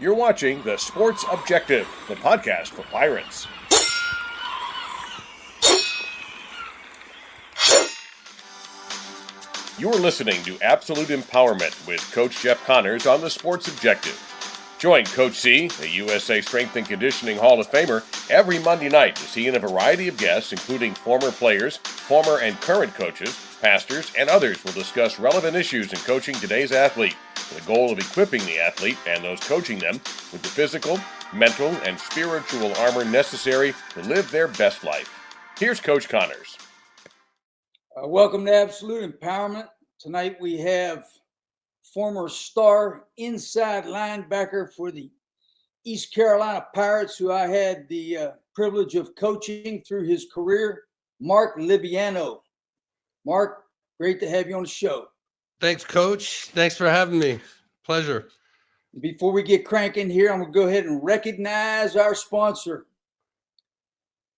You're watching The Sports Objective, the podcast for Pirates. You're listening to Absolute Empowerment with Coach Jeff Connors on The Sports Objective. Join Coach C, the USA Strength and Conditioning Hall of Famer, every Monday night as he and a variety of guests, including former players, former and current coaches, pastors, and others will discuss relevant issues in coaching today's athlete, with the goal of equipping the athlete and those coaching them with the physical, mental, and spiritual armor necessary to live their best life. Here's Coach Connors. Welcome to Absolute Empowerment. Tonight we have former star inside linebacker for the East Carolina Pirates, who I had the privilege of coaching through his career, Mark Libiano. Mark, great to have you on the show. Thanks, Coach. Thanks for having me. Pleasure. Before we get cranking here, I'm going to go ahead and recognize our sponsor.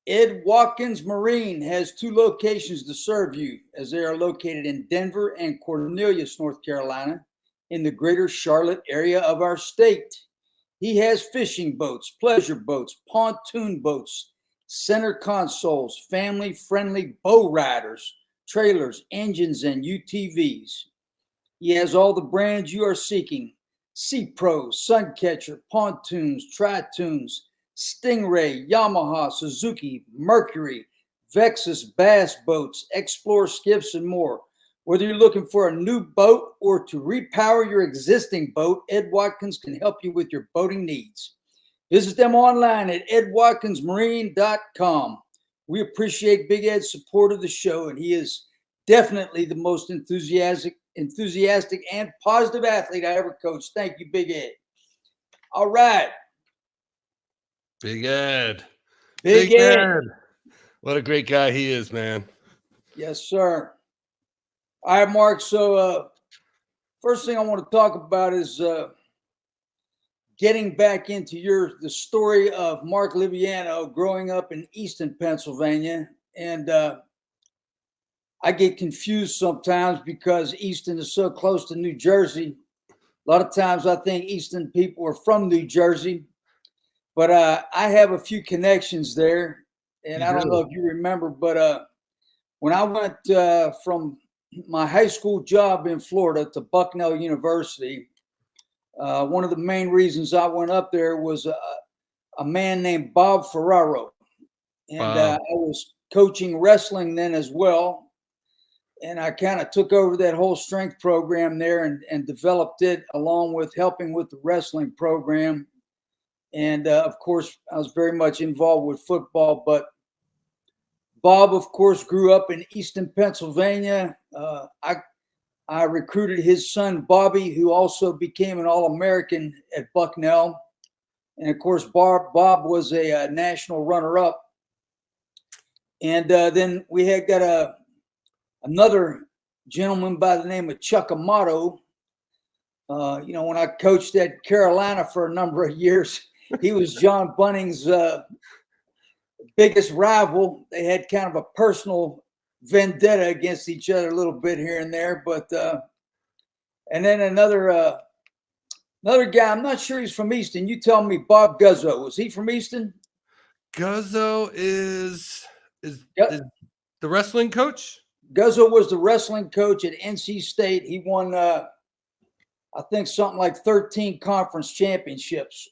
Watkins Marine has two locations to serve you, as they are located in Denver and Cornelius, North Carolina, in the greater Charlotte area of our state. He has fishing boats, pleasure boats, pontoon boats, center consoles, family-friendly bow riders, trailers, engines, and UTVs. He has all the brands you are seeking: Sea Pro, Suncatcher, pontoons, Tritoons, Stingray, Yamaha, Suzuki, Mercury, Vexus bass boats, Explorer skiffs, and more. Whether you're looking for a new boat or to repower your existing boat, Ed Watkins can help you with your boating needs. Visit them online at edwatkinsmarine.com. We appreciate Big Ed's support of the show, and he is definitely the most enthusiastic and positive athlete I ever coached. Thank you, Big Ed. All right. Big Ed. Big Ed. What a great guy he is, man. Yes, sir. All right, Mark. So first thing I want to talk about is getting back into the story of Mark Libiano growing up in Easton, Pennsylvania. And I get confused sometimes because Easton is so close to New Jersey. A lot of times I think Easton people are from New Jersey. But I have a few connections there. And I don't know if you remember, but when I went from my high school job in Florida to Bucknell University, one of the main reasons I went up there was a man named Bob Ferraro. And I was coaching wrestling then as well. And I kind of took over that whole strength program there and developed it along with helping with the wrestling program. And, of course, I was very much involved with football. But Bob, of course, grew up in Easton, Pennsylvania. I recruited his son, Bobby, who also became an All-American at Bucknell. And, of course, Bob was a national runner-up. And then we had got another gentleman by the name of Chuck Amato. When I coached at Carolina for a number of years, he was John Bunning's biggest rival. They had kind of a personal vendetta against each other a little bit here and there. But and then another guy, I'm not sure he's from Easton. You tell me, Bob Guzzo. Was he from Easton? Guzzo is the wrestling coach? Guzzo was the wrestling coach at NC State. He won, I think, something like 13 conference championships.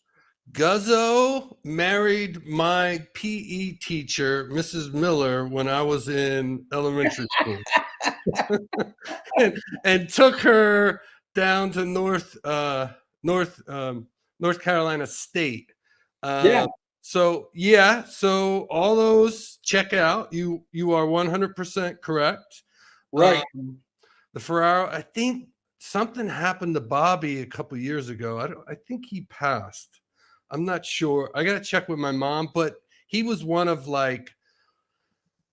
Guzzo married my PE teacher, Mrs. Miller, when I was in elementary school, and took her down to North Carolina State. So all those check out. You are 100% correct. Right. The Ferraro, I think something happened to Bobby a couple years ago. I think he passed. I'm not sure. I got to check with my mom, but he was one of like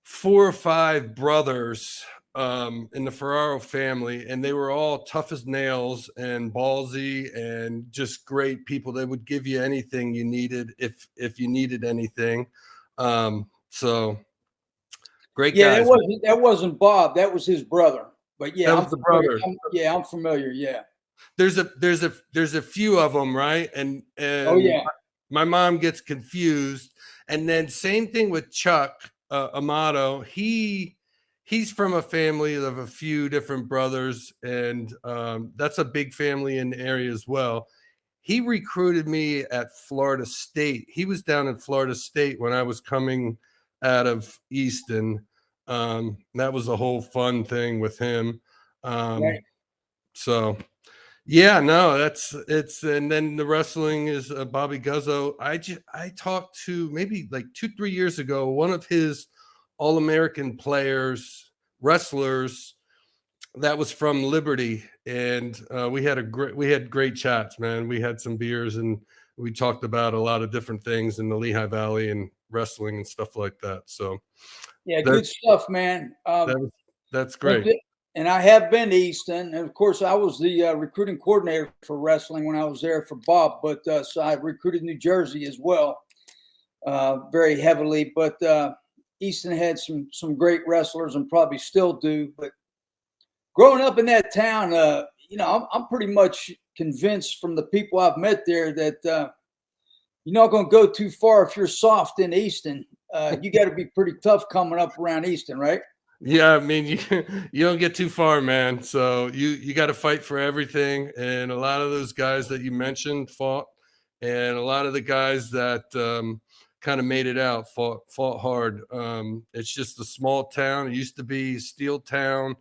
4 or 5 brothers in the Ferraro family, and they were all tough as nails and ballsy and just great people. They would give you anything you needed if you needed anything. So great guys. That wasn't Bob. That was his brother. But yeah, that was the brother. I'm familiar. Yeah. there's a few of them, right? And Oh yeah, my mom gets confused. And then same thing with Chuck Amato. He's from a family of a few different brothers, and that's a big family in the area as well. He recruited me at Florida State. He was down in Florida State when I was coming out of Easton. That was a whole fun thing with him. right. So yeah, no, it's and then the wrestling is Bobby Guzzo. I talked to maybe like 2-3 years ago one of his All-American players, wrestlers that was from Liberty, and we had great chats, man. We had some beers and we talked about a lot of different things in the Lehigh Valley and wrestling and stuff like that. So Yeah, that good stuff, man. that's Went great. to- and I have been to Easton, and of course, I was the recruiting coordinator for wrestling when I was there for Bob. But so I recruited New Jersey as well, very heavily. But Easton had some great wrestlers, and probably still do. But growing up in that town, I'm pretty much convinced from the people I've met there that you're not going to go too far if you're soft in Easton. You got to be pretty tough coming up around Easton, right? Yeah, I mean, you don't get too far, man. So you got to fight for everything. And a lot of those guys that you mentioned fought, and a lot of the guys that kind of made it out fought hard. It's just a small town. It used to be Steel Town.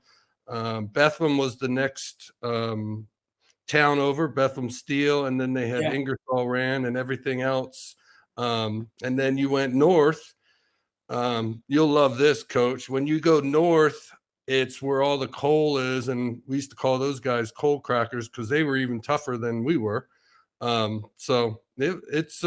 Bethlehem was the next town over, Bethlehem Steel, and then they had Yeah. Ingersoll Rand and everything else. And then you went north. You'll love this, Coach. When you go north, it's where all the coal is, and we used to call those guys coal crackers because they were even tougher than we were. So it's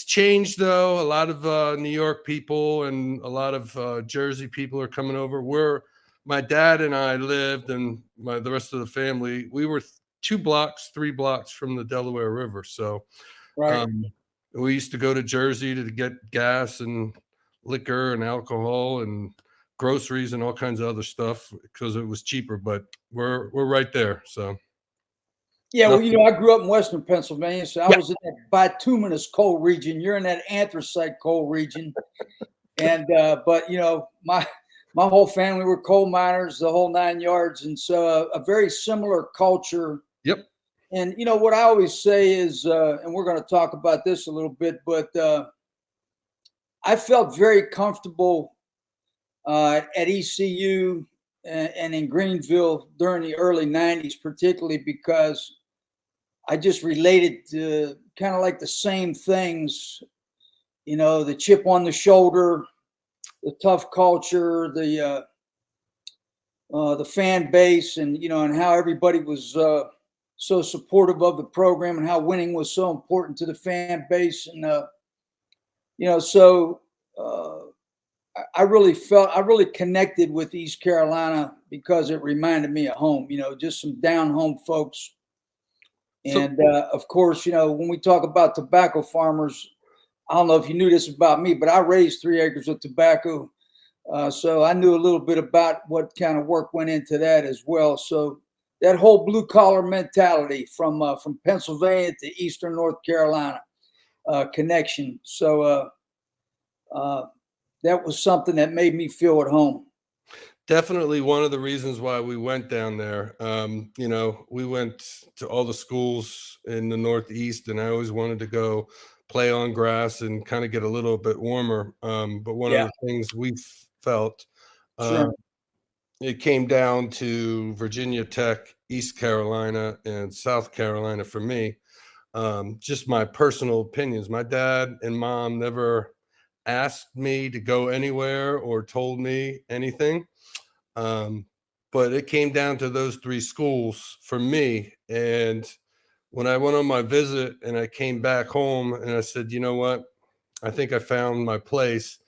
changed though. A lot of New York people and a lot of Jersey people are coming over. Where my dad and I lived, and the rest of the family, we were 3 blocks from the Delaware River. So. Right. We used to go to Jersey to get gas and liquor and alcohol and groceries and all kinds of other stuff because it was cheaper. But we're right there. So Yeah, well, nothing. I grew up in Western Pennsylvania, so I was in that bituminous coal region. You're in that anthracite coal region, and but my whole family were coal miners, the whole 9 yards, and so a very similar culture. Yep. And what I always say is, and we're going to talk about this a little bit, but I felt very comfortable at ECU and in Greenville during the early 90s, particularly because I just related to kind of like the same things, the chip on the shoulder, the tough culture, the fan base, and and how everybody was so supportive of the program, and how winning was so important to the fan base, and so I really connected with East Carolina because it reminded me of home. Just some down home folks. And of course, when we talk about tobacco farmers, I don't know if you knew this about me, but I raised 3 acres of tobacco. So I knew a little bit about what kind of work went into that as well. So that whole blue collar mentality from Pennsylvania to Eastern North Carolina connection. So that was something that made me feel at home. Definitely one of the reasons why we went down there. We went to all the schools in the Northeast, and I always wanted to go play on grass and kind of get a little bit warmer. But one of the things we felt, Sure. it came down to Virginia Tech, East Carolina, and South Carolina for me. Just my personal opinions. My dad and mom never asked me to go anywhere or told me anything. But it came down to those 3 schools for me. And when I went on my visit and I came back home and I said, you know what, I think I found my place.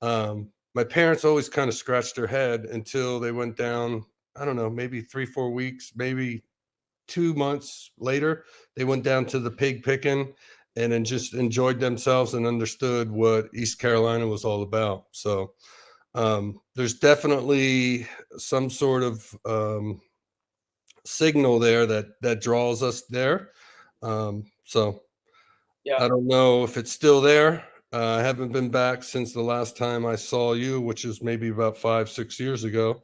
My parents always kind of scratched their head until they went down, I don't know, maybe 3-4 weeks, maybe 2 months later, they went down to the pig picking and then just enjoyed themselves and understood what East Carolina was all about. So there's definitely some sort of signal there that draws us there. So Yeah. I don't know if it's still there. I haven't been back since the last time I saw you, which is maybe about 5-6 years ago.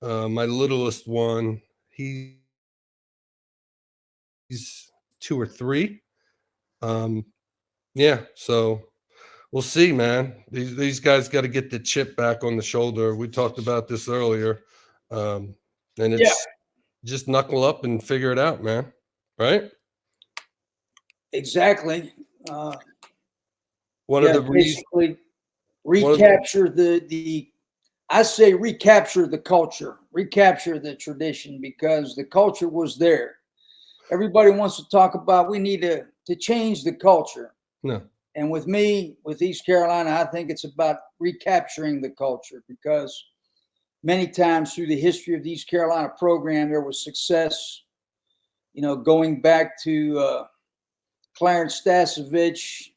My littlest one, he's 2 or 3. Yeah, so we'll see, man. These guys got to get the chip back on the shoulder. We talked about this earlier, and Yeah. it's just knuckle up and figure it out, man. Right? Exactly. One of the reasons. Basically recapture the I say recapture the culture, recapture the tradition, because the culture was there. Everybody wants to talk about we need to change the culture. No. And with me, with East Carolina, I think it's about recapturing the culture, because many times through the history of the East Carolina program, there was success, going back to Clarence Stasevich.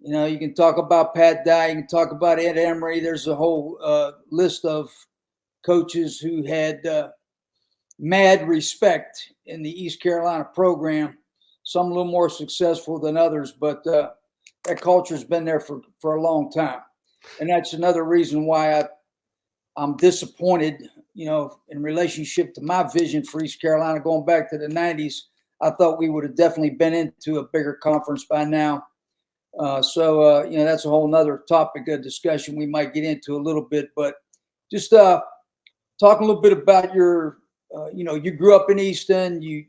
You can talk about Pat Dye, you can talk about Ed Emery. There's a whole list of coaches who had mad respect in the East Carolina program, some a little more successful than others, but that culture's been there for a long time. And that's another reason why I'm disappointed, in relationship to my vision for East Carolina going back to the 90s. I thought we would have definitely been into a bigger conference by now. So that's a whole nother topic of discussion we might get into a little bit, but just talk a little bit about your, you grew up in Easton, you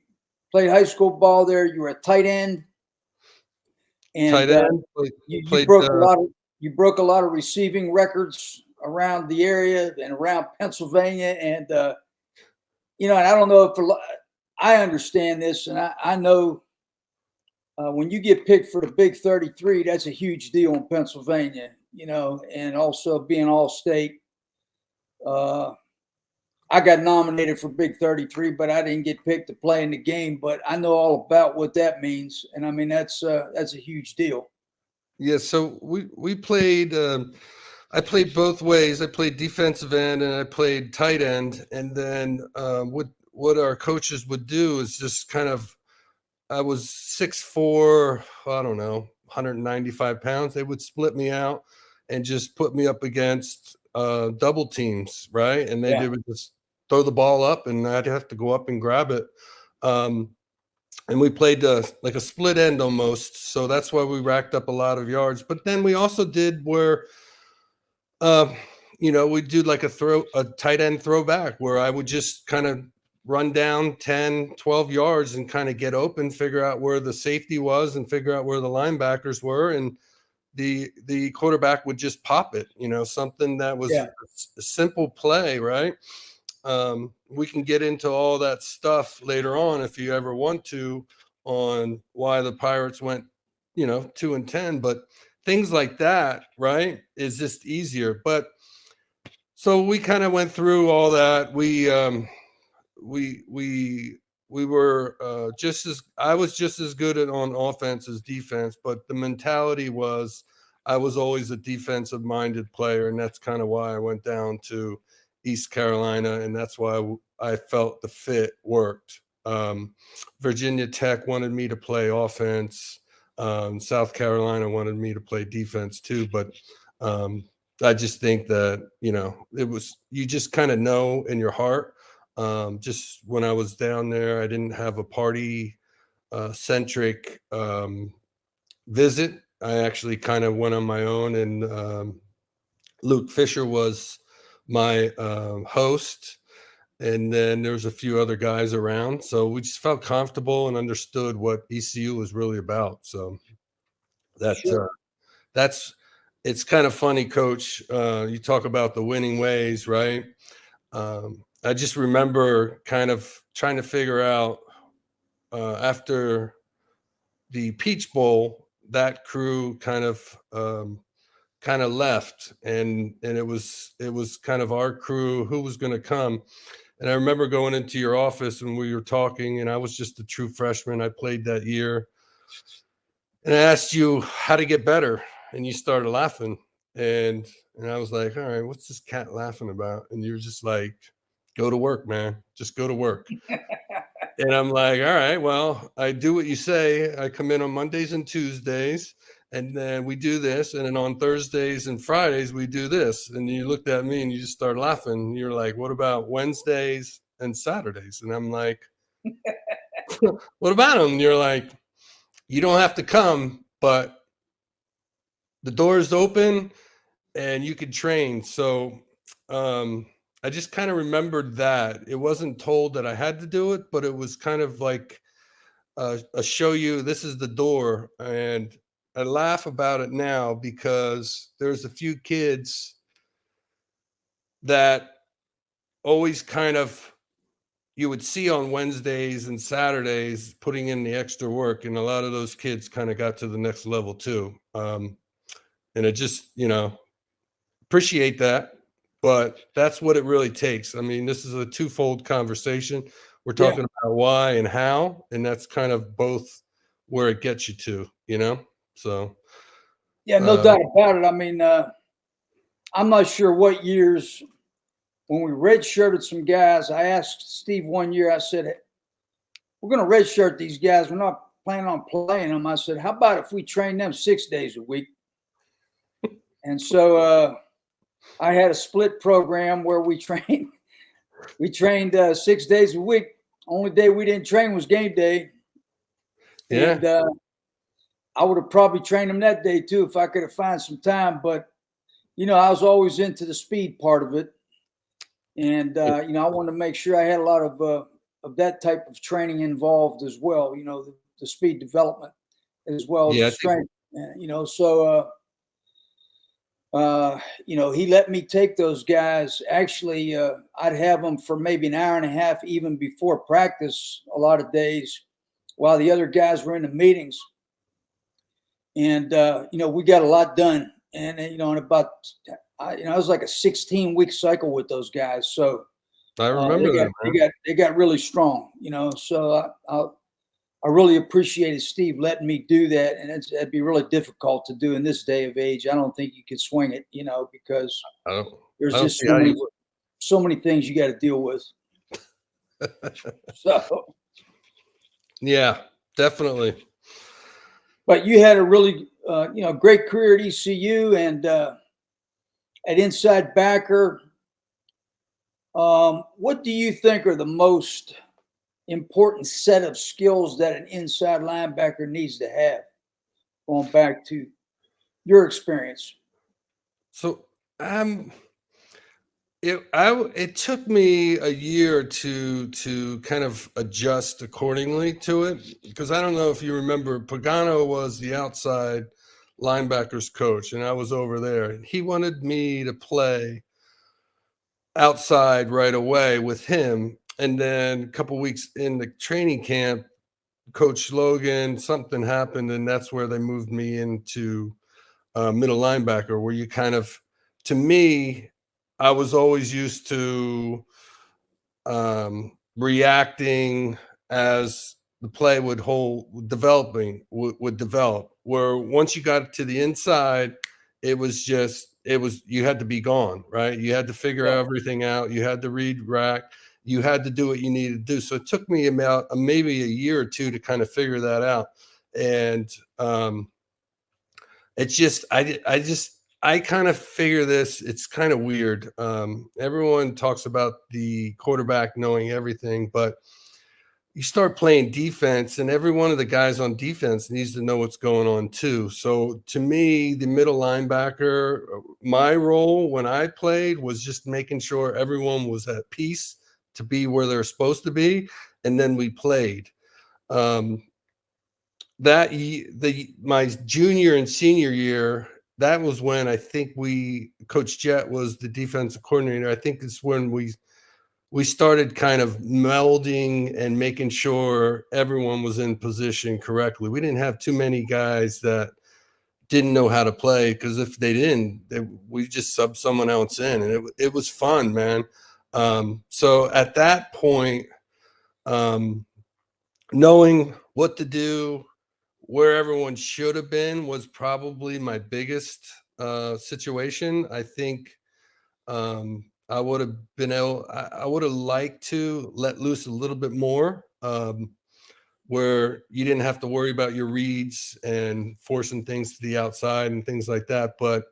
played high school ball there, you were a tight end, and Tight end. you broke a lot of receiving records around the area and around Pennsylvania, and and I don't know if I understand this, and I know. When you get picked for the Big 33, that's a huge deal in Pennsylvania, and also being All-State. I got nominated for Big 33, but I didn't get picked to play in the game. But I know all about what that means, and I mean that's a huge deal. Yeah, so we played. I played both ways. I played defensive end and I played tight end. And then what our coaches would do is just kind of. I was 6'4", I don't know, 195 pounds. They would split me out and just put me up against double teams, right? And they would just throw the ball up, and I'd have to go up and grab it. And we played like a split end almost, so that's why we racked up a lot of yards. But then we also did where, we do like a tight end throwback where I would just kind of run down 10, 12 yards and kind of get open, figure out where the safety was and figure out where the linebackers were. And the quarterback would just pop it, something that was a simple play, right? We can get into all that stuff later on if you ever want to, on why the Pirates went, 2-10, but things like that, right, is just easier. But so we kind of went through all that. We were I was just as good on offense as defense, but the mentality was I was always a defensive minded player. And that's kind of why I went down to East Carolina. And that's why I felt the fit worked. Virginia Tech wanted me to play offense. South Carolina wanted me to play defense too. But I just think that, you just kind of know in your heart. Just when I was down there, I didn't have a party centric visit. I actually kind of went on my own, and Luke Fisher was my host. And then there was a few other guys around. So we just felt comfortable and understood what ECU was really about. So it's kind of funny, Coach. You talk about the winning ways, right? I just remember kind of trying to figure out after the Peach Bowl, that crew kind of left, and it was kind of our crew who was going to come. And I remember going into your office and we were talking, and I was just a true freshman. I played that year, and I asked you how to get better, and you started laughing, and I was like, all right, what's this cat laughing about? And you were just like, go to work, man. Just go to work. And I'm like, all right, well, I do what you say. I come in on Mondays and Tuesdays, and then we do this. And then on Thursdays and Fridays, we do this. And you looked at me and you just started laughing. You're like, what about Wednesdays and Saturdays? And I'm like, what about them? And you're like, you don't have to come, but the door's open and you could train. So I just kind of remembered that. It wasn't told that I had to do it, but it was kind of like a show you this is the door. And I laugh about it now because there's a few kids that always kind of you would see on Wednesdays and Saturdays putting in the extra work. And a lot of those kids kind of got to the next level too. And it just, appreciate that. But that's what it really takes. I mean, this is a twofold conversation. We're talking about why and how, and that's kind of both where it gets you to, So Yeah, no doubt about it. I mean, I'm not sure what years when we redshirted some guys. I asked Steve one year, I said, hey, we're going to redshirt these guys. We're not planning on playing them. I said, how about if we train them 6 days a week? And so I had a split program where we trained 6 days a week. Only day we didn't train was game day. Yeah. And I would have probably trained them that day too if I could have found some time. But, I was always into the speed part of it. And, I wanted to make sure I had a lot of that type of training involved as well, the speed development as well as the strength. He let me take those guys. Actually, I'd have them for maybe an hour and a half, even before practice, a lot of days, while the other guys were in the meetings. And, we got a lot done. And, it was like a 16-week cycle with those guys. So I remember they got really strong, so I really appreciated Steve letting me do that. And it'd be really difficult to do in this day of age. I don't think you could swing it, because there's just so many things you got to deal with. So, yeah, definitely. But you had a really, great career at ECU and at inside backer. What do you think are the most important set of skills that an inside linebacker needs to have, going back to your experience? So it took me a year to kind of adjust accordingly to it, because I don't know if you remember, Pagano was the outside linebackers coach and I was over there, and he wanted me to play outside right away with him. And then a couple of weeks in the training camp, Coach Logan, something happened, and that's where they moved me into middle linebacker, where you kind of, to me, I was always used to reacting as the play would develop, where once you got to the inside, you had to be gone, right? You had to figure everything out. You had to read rack. You had to do what you needed to do. So it took me about maybe a year or two to kind of figure that out. And it's just, I kind of figure this, it's kind of weird. Everyone talks about the quarterback knowing everything, but you start playing defense and every one of the guys on defense needs to know what's going on too. So to me, the middle linebacker, my role when I played was just making sure everyone was at peace to be where they're supposed to be. And then we played. My junior and senior year, that was when I think Coach Jett was the defensive coordinator. I think it's when we started kind of melding and making sure everyone was in position correctly. We didn't have too many guys that didn't know how to play, because if they didn't, we just subbed someone else in, and it was fun, man. So at that point, knowing what to do, where everyone should have been, was probably my biggest situation. I think I would have been able. I would have liked to let loose a little bit more, where you didn't have to worry about your reads and forcing things to the outside and things like that. But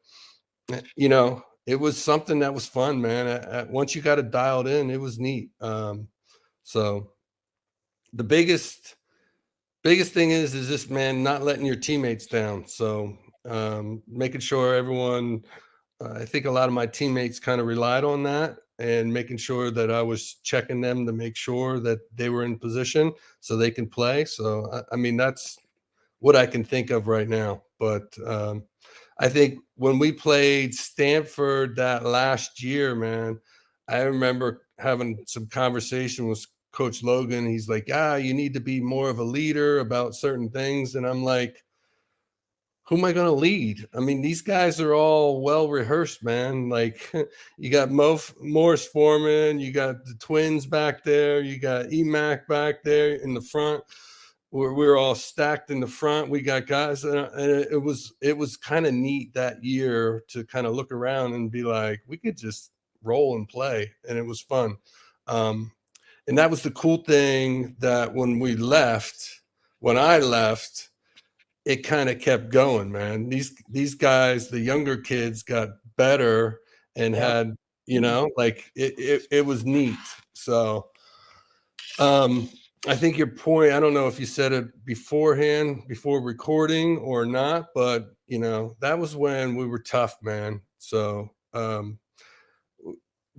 it was something that was fun, man. Once you got it dialed in, it was neat. So the biggest thing is this, man, not letting your teammates down. So making sure everyone, I think a lot of my teammates kind of relied on that, and making sure that I was checking them to make sure that they were in position so they can play. So I mean, that's what I can think of right now. But I think when we played Stanford that last year, man, I remember having some conversation with Coach Logan. He's like, you need to be more of a leader about certain things. And I'm like, who am I going to lead? I mean, these guys are all well rehearsed, man. Like, you got Morris Foreman, you got the twins back there, you got EMAC back there in the front. We're all stacked in the front. We got guys, and it was kind of neat that year to kind of look around and be like, we could just roll and play, and it was fun. And that was the cool thing, that when I left, it kind of kept going, man. These guys, the younger kids, got better and had, like it was neat. So I think your point, I don't know if you said it beforehand, before recording or not, but that was when we were tough, man. So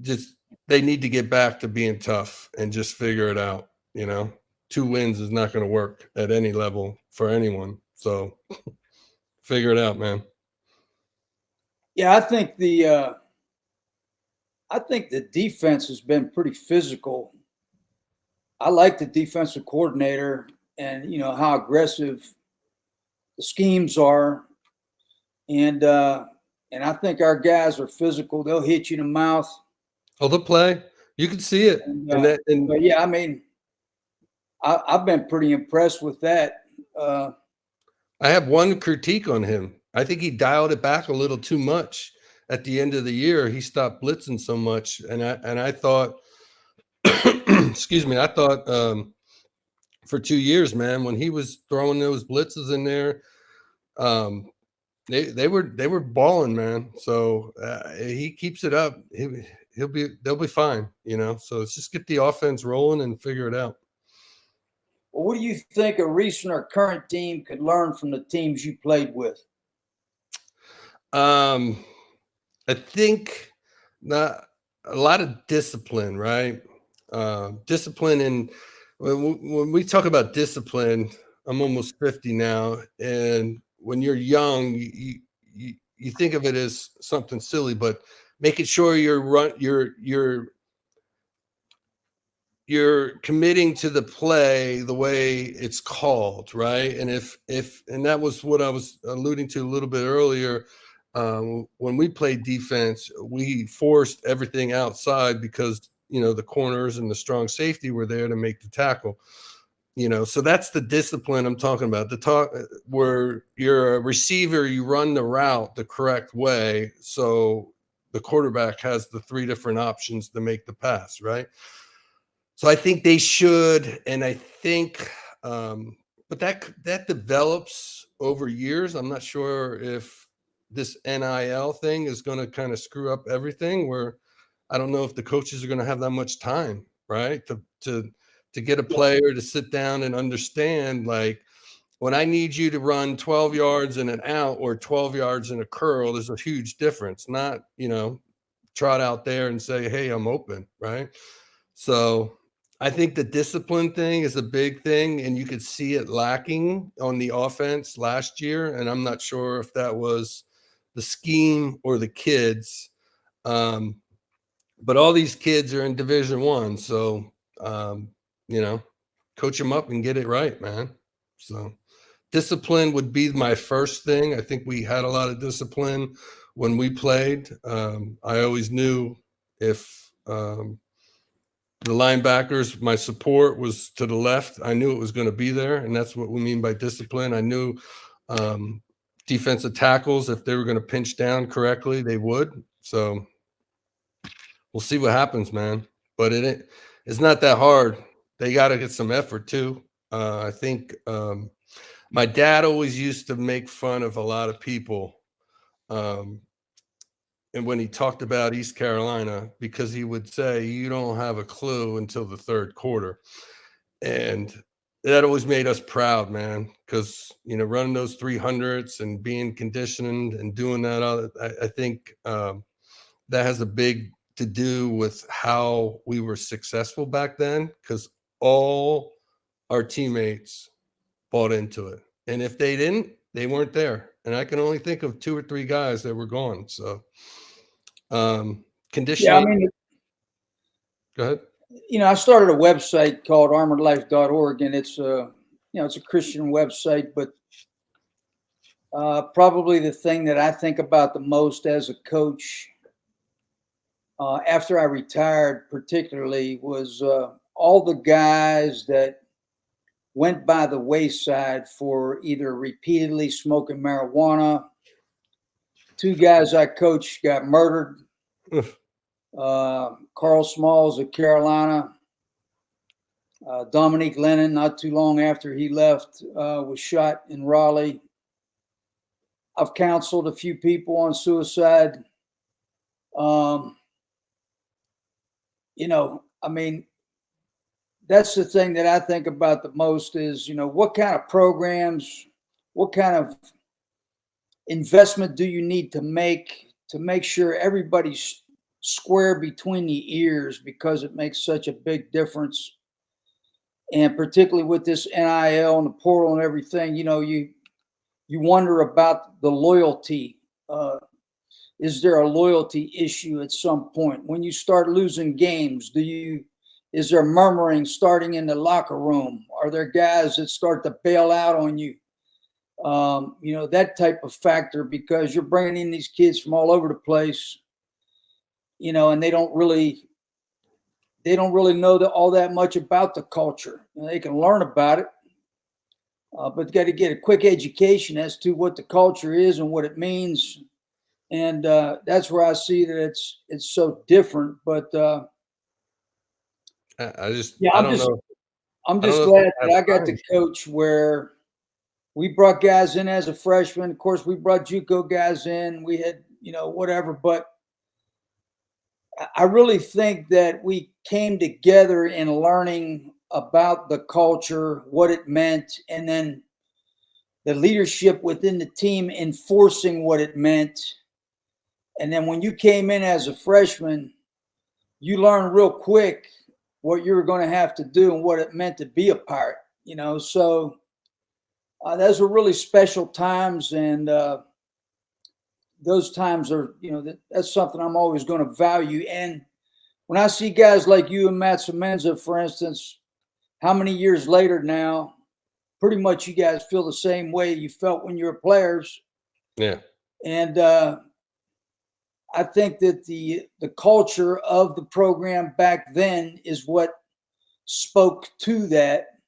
just they need to get back to being tough and just figure it out. 2 wins is not going to work at any level for anyone. So figure it out, man. Yeah, I think the defense has been pretty physical. I like the defensive coordinator and how aggressive the schemes are, and I think our guys are physical. They'll hit you in the mouth. Oh, they'll play. You can see it. But yeah, I mean, I've been pretty impressed with that. I have one critique on him. I think he dialed it back a little too much at the end of the year. He stopped blitzing so much, and I thought, excuse me, I thought for 2 years, man, when he was throwing those blitzes in there, they were balling, man. So he keeps it up, they'll be fine, So let's just get the offense rolling and figure it out. Well, what do you think a recent or current team could learn from the teams you played with? I think not a lot of discipline, right? Discipline. And when we talk about discipline, I'm almost 50 now, and when you're young, you think of it as something silly, but making sure you're committing to the play the way it's called, right? And and that was what I was alluding to a little bit earlier. When we played defense, we forced everything outside because the corners and the strong safety were there to make the tackle. So that's the discipline I'm talking about. Where you're a receiver, you run the route the correct way, so the quarterback has the 3 different options to make the pass, right? So I think they should, and I think, but that develops over years. I'm not sure if this NIL thing is going to kind of screw up everything. Where I don't know if the coaches are going to have that much time, right, to get a player to sit down and understand, like, when I need you to run 12 yards in an out or 12 yards in a curl, there's a huge difference. Not trot out there and say, hey, I'm open, right? So I think the discipline thing is a big thing, and you could see it lacking on the offense last year. And I'm not sure if that was the scheme or the kids. But all these kids are in Division I, so coach them up and get it right, man. So discipline would be my first thing. I think we had a lot of discipline when we played. I always knew if the linebackers, my support was to the left, I knew it was going to be there, and that's what we mean by discipline. I knew defensive tackles, if they were going to pinch down correctly, they would. So we'll see what happens, man. But it's not that hard. They got to get some effort too. I think my dad always used to make fun of a lot of people. And when he talked about East Carolina, because he would say, you don't have a clue until the third quarter. And that always made us proud, man, because, running those 300s and being conditioned and doing that, I think that has a big to do with how we were successful back then, because all our teammates bought into it. And if they didn't, they weren't there. And I can only think of 2 or 3 guys that were gone. So conditioning. Yeah, I mean, Go ahead. I started a website called armoredlife.org, and it's it's a Christian website, but probably the thing that I think about the most as a coach after I retired, particularly, was all the guys that went by the wayside for either repeatedly smoking marijuana. 2 guys I coached got murdered. Carl Smalls of Carolina. Dominique Lennon, not too long after he left, was shot in Raleigh. I've counseled a few people on suicide. I mean, that's the thing that I think about the most is, what kind of programs, what kind of investment do you need to make sure everybody's square between the ears, because it makes such a big difference. And particularly with this NIL and the portal and everything, you wonder about the loyalty. Is there a loyalty issue at some point? When you start losing games, is there murmuring starting in the locker room? Are there guys that start to bail out on you? That type of factor, because you're bringing in these kids from all over the place, and they don't really know all that much about the culture. They can learn about it, but got to get a quick education as to what the culture is and what it means. And that's where I see that it's so different. But I'm just glad that I got to coach where we brought guys in as a freshman. Of course, we brought JUCO guys in. We had, whatever. But I really think that we came together in learning about the culture, what it meant, and then the leadership within the team enforcing what it meant. And then when you came in as a freshman, you learned real quick what you were going to have to do and what it meant to be a Pirate, So those were really special times. And those times are, that's something I'm always going to value. And when I see guys like you and Matt Semenza, for instance, how many years later now, pretty much you guys feel the same way you felt when you were players. Yeah. And I think that the culture of the program back then is what spoke to that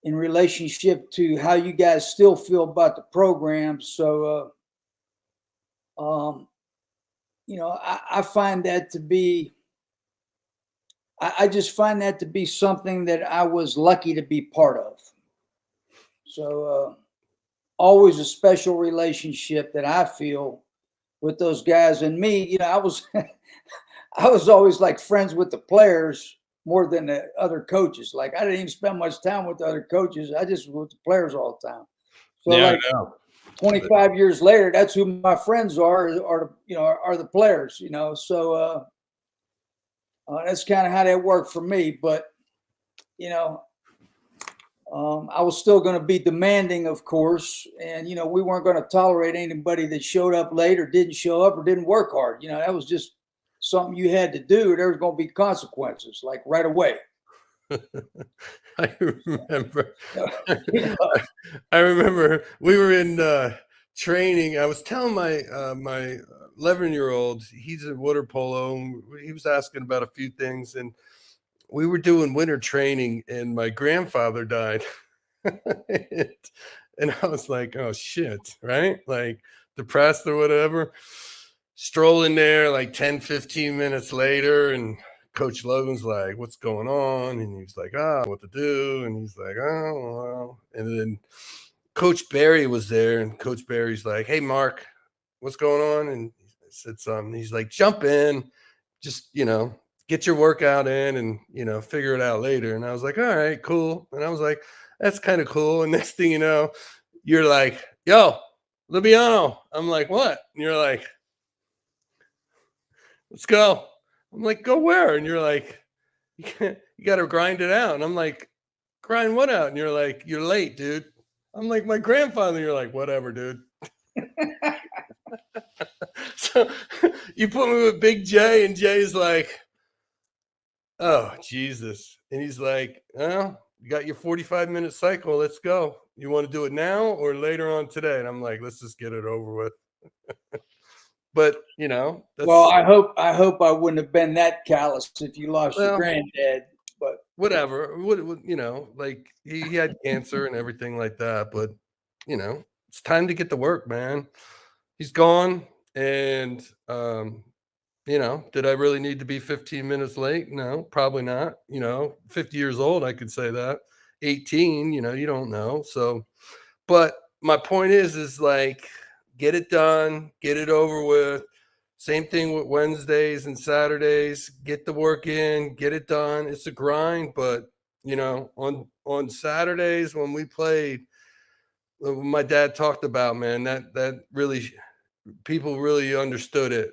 in relationship to how you guys still feel about the program. So, I find that to be, I just find that to be something that I was lucky to be part of. So, always a special relationship that I feel with those guys. And me, I was always like friends with the players more than the other coaches. Like I didn't even spend much time with the other coaches. I just was with the players all the time. So yeah, like 25 years later, that's who my friends are the players, So that's kind of how that worked for me. But, I was still going to be demanding, of course. And, we weren't going to tolerate anybody that showed up late or didn't show up or didn't work hard. That was just something you had to do. There was going to be consequences, like right away. I remember. I remember we were in training. I was telling my 11-year-old, he's in water polo. And he was asking about a few things, and we were doing winter training, and my grandfather died. And I was like, oh shit, right? Like depressed or whatever. stroll in there like 10, 15 minutes later, and Coach Logan's like, what's going on? And he's like, what to do? And he's like, oh, well. And then Coach Barry was there, and Coach Barry's like, hey, Mark, what's going on? And I said something. He's like, jump in, just, get your workout in and, figure it out later. And I was like, all right, cool. And I was like, that's kind of cool. And next thing you know, you're like, yo, Libiano. I'm like, what? And you're like, let's go. I'm like, go where? And you're like, you got to grind it out. And I'm like, grind what out? And you're like, you're late, dude. I'm like, my grandfather. You're like, whatever, dude. So you put me with Big J, and Jay's like, oh, Jesus. And he's like, oh, you got your 45-minute cycle. Let's go. You want to do it now or later on today? And I'm like, let's just get it over with. But, well, I hope I wouldn't have been that callous if you lost your granddad. But whatever, like he had cancer and everything like that. But, it's time to get to work, man. He's gone. And, did I really need to be 15 minutes late? No, probably not. 50 years old, I could say that. 18, you don't know. So, but my point is like, get it done, get it over with. Same thing with Wednesdays and Saturdays. Get the work in, get it done. It's a grind, but on Saturdays when we played, my dad talked about, man, that really, people really understood it.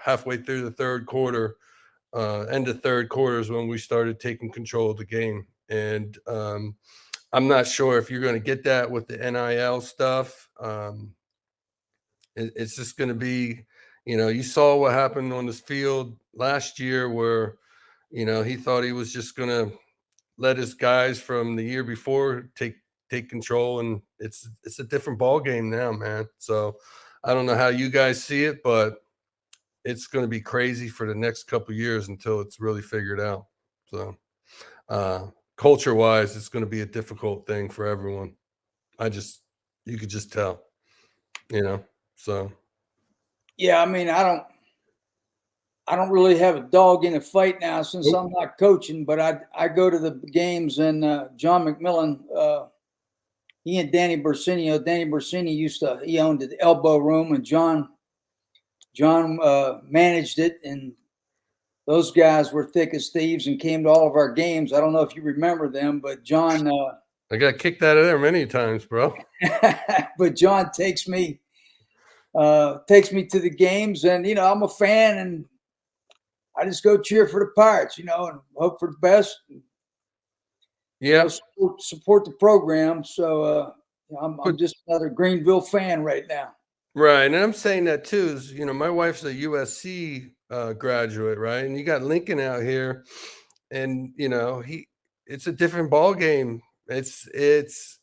Halfway through the third quarter, end of third quarters when we started taking control of the game, and I'm not sure if you're going to get that with the NIL stuff. It's just going to be, you saw what happened on this field last year where, he thought he was just going to let his guys from the year before take control, and it's a different ball game now, man. So I don't know how you guys see it, but it's going to be crazy for the next couple of years until it's really figured out. So culture wise, it's going to be a difficult thing for everyone. You could just tell, so. Yeah. I mean, I don't really have a dog in the fight now since I'm not coaching, but I go to the games, and John McMillan, he and Danny Bersinio. Danny Bersini he owned the Elbow Room, and John managed it, and those guys were thick as thieves and came to all of our games. I don't know if you remember them, but John. I got kicked out of there many times, bro. But John takes me to the games, and I'm a fan, and I just go cheer for the Pirates, and hope for the best. Yeah, support the program. So I'm just another Greenville fan right now. Right, and I'm saying that too. Is my wife's a USC graduate, right? And you got Lincoln out here, and it's a different ball game. It's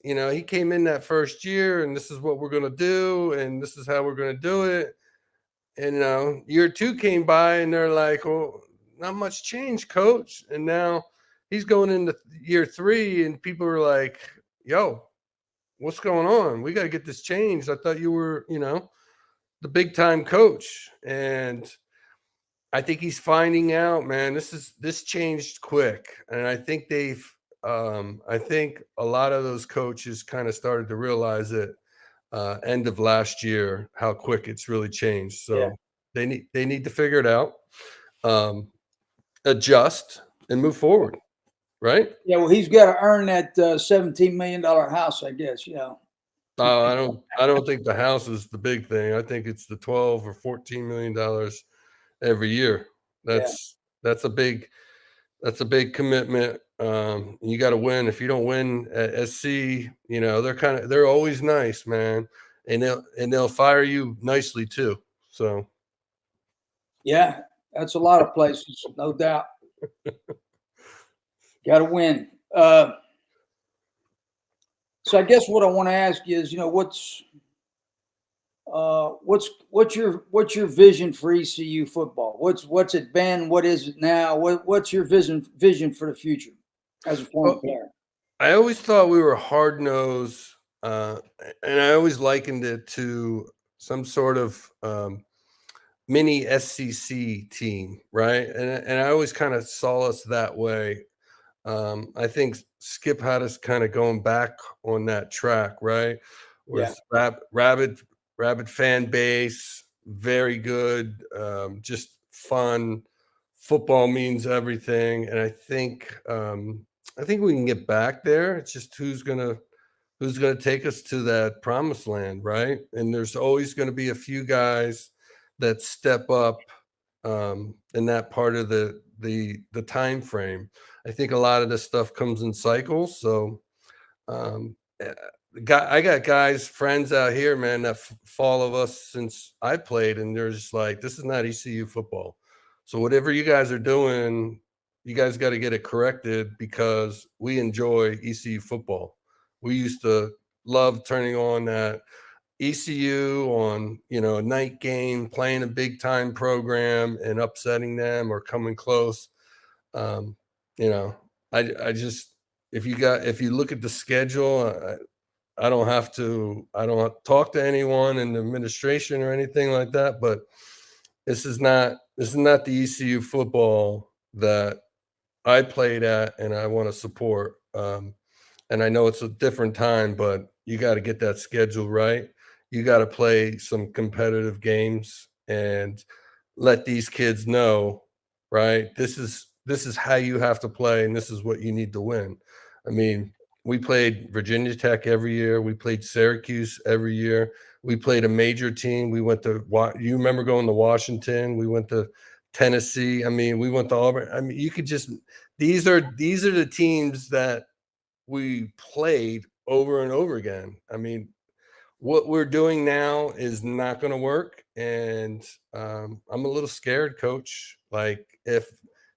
he came in that first year, and this is what we're gonna do, and this is how we're gonna do it. And year two came by, and they're like, "Oh, not much change, coach." And now he's going into year three, and people are like, "Yo, what's going on? We got to get this changed. I thought you were, the big time coach." And I think he's finding out, man, this changed quick. And I think I think a lot of those coaches kind of started to realize it end of last year, how quick it's really changed. So they need to figure it out, adjust, and move forward. Right? Yeah, well, he's got to earn that $17 million house, I guess. I don't think the house is the big thing. I think it's the $12 or $14 million every year. That's a big commitment. You got to win. If you don't win at SC, they're always nice, man, and they'll fire you nicely too. So yeah, that's a lot of places, no doubt. Got to win. So I guess what I want to ask you is, what's your vision for ECU football? What's it been? What is it now? What's your vision for the future as a former player? I always thought we were hard-nosed, and I always likened it to some sort of mini SCC team, right? And I always kind of saw us that way. I think Skip had us kind of going back on that track, right? Where Yeah. it's rabid fan base, very good, just fun. Football means everything, and I think we can get back there. It's just who's gonna take us to that promised land, right? And there's always going to be a few guys that step up in that part of the time frame. I think a lot of this stuff comes in cycles. So um, eh, I got guys, friends out here, man, that follow us since I played, and they're just like, this is not ECU football. So whatever you guys are doing, you guys got to get it corrected because we enjoy ECU football. We used to love turning on that ECU on, a night game, playing a big time program and upsetting them or coming close. Um, you know, I just if you look at the schedule, I don't have to talk to anyone in the administration or anything like that, but this is not the ECU football that I played at and I want to support. And I know it's a different time, but you got to get that schedule right. You got to play some competitive games and let these kids know, right? This is how you have to play, and this is what you need to win. I mean, we played Virginia Tech every year. We played Syracuse every year. We played a major team. We went to you remember going to Washington. We went to Tennessee. I mean, we went to Auburn. I mean, you could just these are the teams that we played over and over again. I mean, what we're doing now is not going to work, and I'm a little scared, Coach. Like if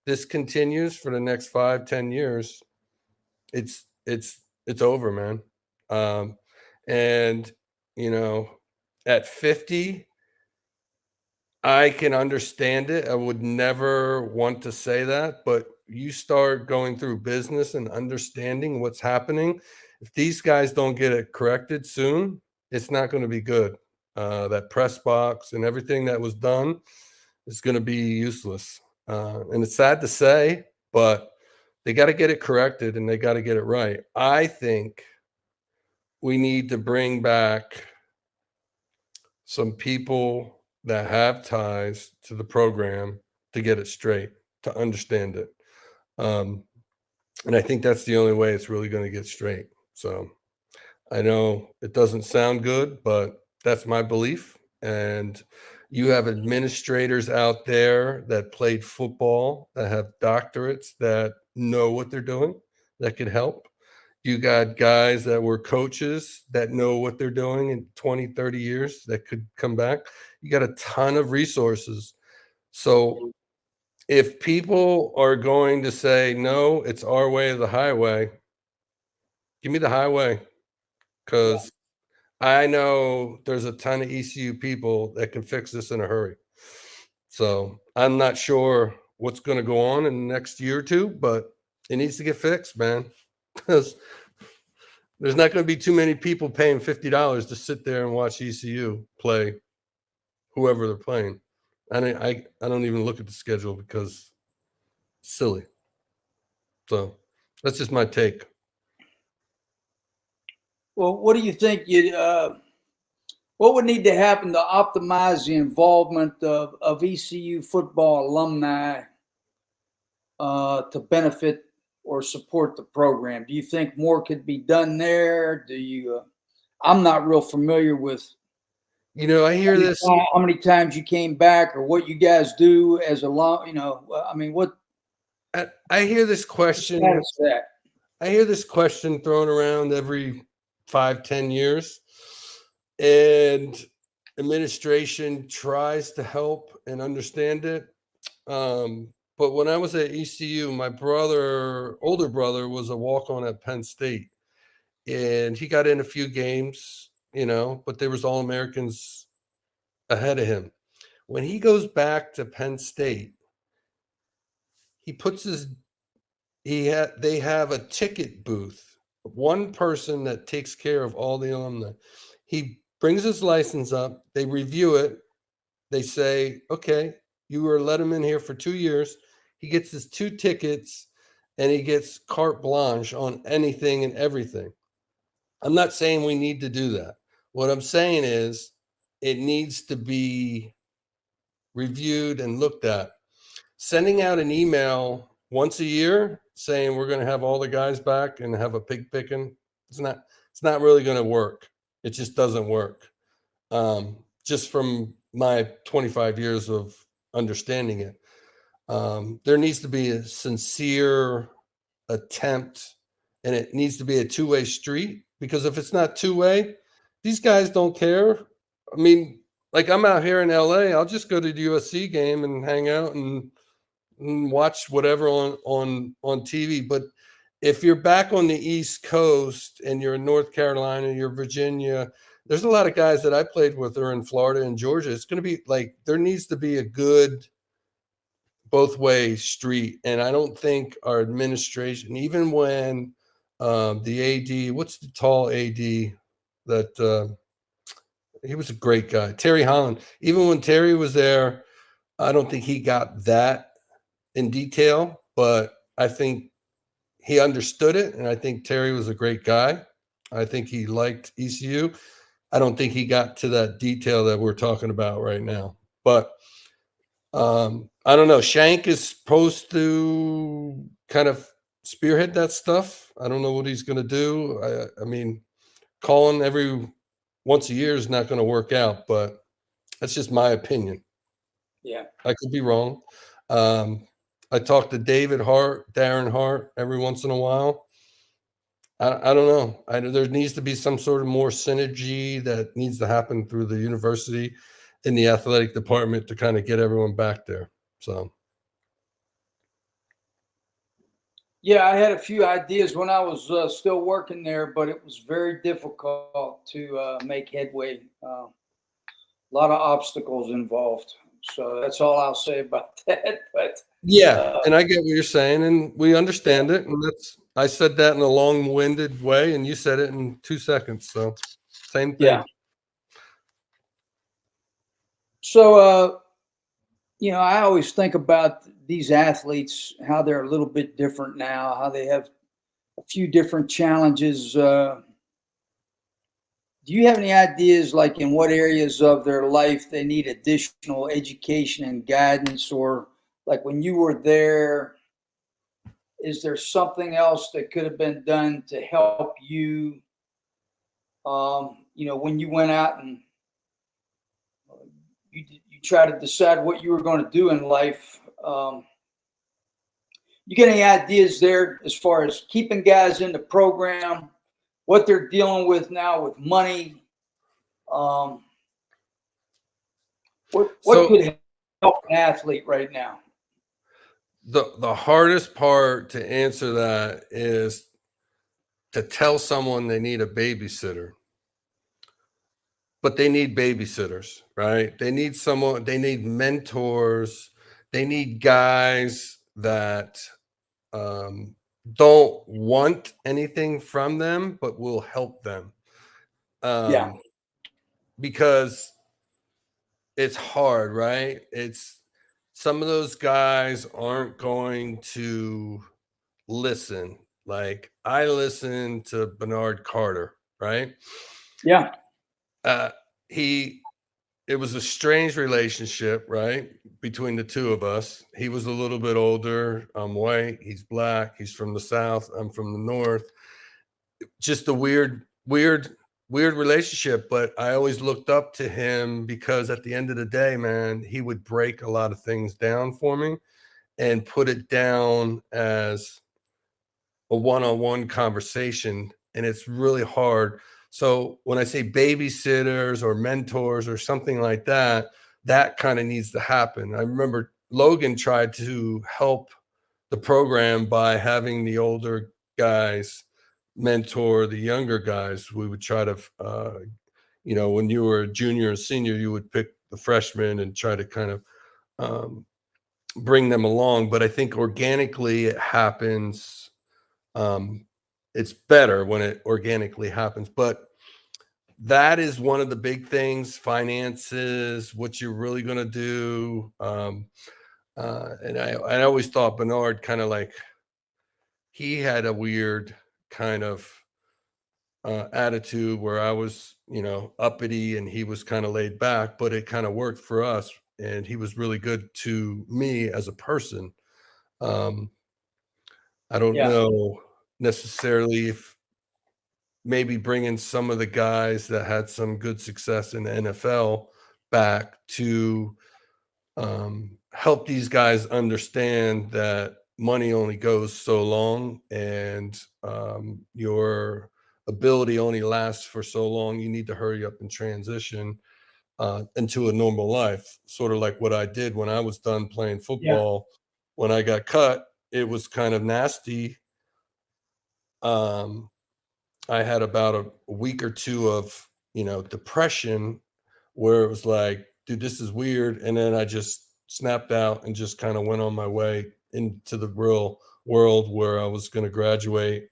this continues for the next 5-10 years, it's over, man. Um, and at 50, I can understand it. I would never want to say that, but you start going through business and understanding what's happening. If these guys don't get it corrected soon, it's not going to be good. That press box and everything that was done is going to be useless. And it's sad to say, but they got to get it corrected and they got to get it right. I think we need to bring back some people that have ties to the program to get it straight, to understand it. And I think that's the only way it's really going to get straight. So I know it doesn't sound good, but that's my belief. And you have administrators out there that played football, that have doctorates, that know what they're doing, that could help. You got guys that were coaches that know what they're doing in 20, 30 years that could come back. You got a ton of resources. So if people are going to say, no, it's our way or the highway, give me the highway because I know there's a ton of ECU people that can fix this in a hurry. So I'm not sure what's going to go on in the next year or two, but it needs to get fixed, man. Because there's not going to be too many people paying $50 to sit there and watch ECU play whoever they're playing. I don't even look at the schedule because it's silly. So that's just my take. Well, what do you think what would need to happen to optimize the involvement of ECU football alumni to benefit or support the program? Do you think more could be done there? Do you? I'm not real familiar with. I hear this. How many times you came back, or what you guys do as a long? I mean, what? I hear this question. I hear this question thrown around every 5-10 years, and administration tries to help and understand it. But when I was at ECU, my older brother, was a walk-on at Penn State, and he got in a few games, but there was All-Americans ahead of him. When he goes back to Penn State, he puts they have a ticket booth, one person that takes care of all the alumni. He brings his license up, they review it, they say, okay, you were let him in here for 2 years. He gets his 2 tickets and he gets carte blanche on anything and everything. I'm not saying we need to do that. What I'm saying is it needs to be reviewed and looked at. Sending out an email once a year saying we're going to have all the guys back and have a pig picking, it's not really going to work. It just doesn't work. Just from my 25 years of understanding it, there needs to be a sincere attempt, and it needs to be a two-way street, because if it's not two-way, these guys don't care. I mean, like, I'm out here in LA, I'll just go to the USC game and hang out and watch whatever on TV. But if you're back on the East Coast and you're in North Carolina, you're Virginia, there's a lot of guys that I played with are in Florida and Georgia. It's going to be like, there needs to be a good both way street. And I don't think our administration, even when the AD, what's the tall AD that he was a great guy, Terry Holland, even when Terry was there, I don't think he got that in detail, but I think he understood it. And I think Terry was a great guy. I think he liked ECU. I don't think he got to that detail that we're talking about right now. But I don't know. Shank is supposed to kind of spearhead that stuff. I don't know what he's going to do. I mean, calling every once a year is not going to work out, but that's just my opinion. Yeah. I could be wrong. I talk to David Hart, Darren Hart every once in a while. I don't know. There needs to be some sort of more synergy that needs to happen through the university in the athletic department to kind of get everyone back there. So. Yeah, I had a few ideas when I was still working there, but it was very difficult to make headway. A lot of obstacles involved. So that's all I'll say about that. But yeah, and I get what you're saying, and we understand it. And I said that in a long-winded way, and you said it in 2 seconds. So same thing. Yeah. So, I always think about these athletes, how they're a little bit different now, how they have a few different challenges. Do you have any ideas, like in what areas of their life they need additional education and guidance? Or like when you were there, is there something else that could have been done to help you, when you went out and you try to decide what you were going to do in life? You get any ideas there as far as keeping guys in the program, what they're dealing with now with money? What could help an athlete right now? The hardest part to answer that is to tell someone they need a babysitter. But they need babysitters, right? They need someone, they need mentors, they need guys that don't want anything from them, but will help them. Because it's hard, right? It's some of those guys aren't going to listen. Like, I listen to Bernard Carter, right? Yeah. It was a strange relationship, right, between the two of us. He was a little bit older. I'm white. He's black. He's from the South. I'm from the North. Just a weird relationship. But I always looked up to him because at the end of the day, man, he would break a lot of things down for me and put it down as a one-on-one conversation. And it's really hard. So when I say babysitters or mentors or something like that, that kind of needs to happen. I remember Logan tried to help the program by having the older guys mentor the younger guys. We would try to, when you were a junior and senior, you would pick the freshmen and try to kind of bring them along. But I think organically it happens. It's better when it organically happens. But that is one of the big things: finances, what you're really going to do. And I always thought Bernard kind of like, he had a weird kind of attitude where I was, uppity and he was kind of laid back, but it kind of worked for us. And he was really good to me as a person. I don't Yeah. know necessarily if maybe bringing some of the guys that had some good success in the NFL back to help these guys understand that money only goes so long, and your ability only lasts for so long. You need to hurry up and transition into a normal life, sort of like what I did when I was done playing Yeah. football. When I got cut, it was kind of nasty. I had about a week or two of, depression, where it was like, dude, this is weird. And then I just snapped out and just kind of went on my way into the real world, where I was going to graduate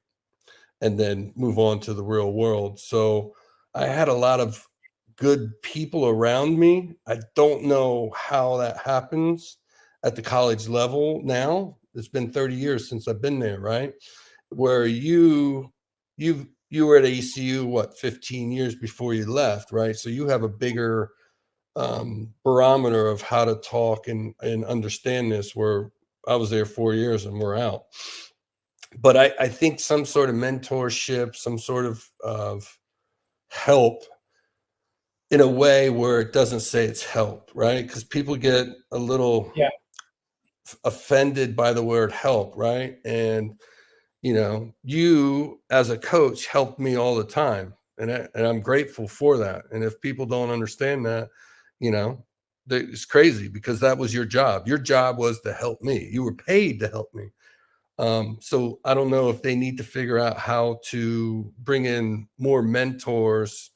and then move on to the real world. So I had a lot of good people around me. I don't know how that happens at the college level now. It's been 30 years since I've been there, right? Where you were at ECU, what, 15 years before you left, right? So you have a bigger barometer of how to talk and understand this, where I was there 4 years and we're out. But I think some sort of mentorship, some sort of help, in a way where it doesn't say it's help, right? Because people get a little offended by the word help, right? And you as a coach helped me all the time, and I'm grateful for that. And if people don't understand that, it's crazy, because that was your job. Your job was to help me. You were paid to help me. So I don't know if they need to figure out how to bring in more mentors.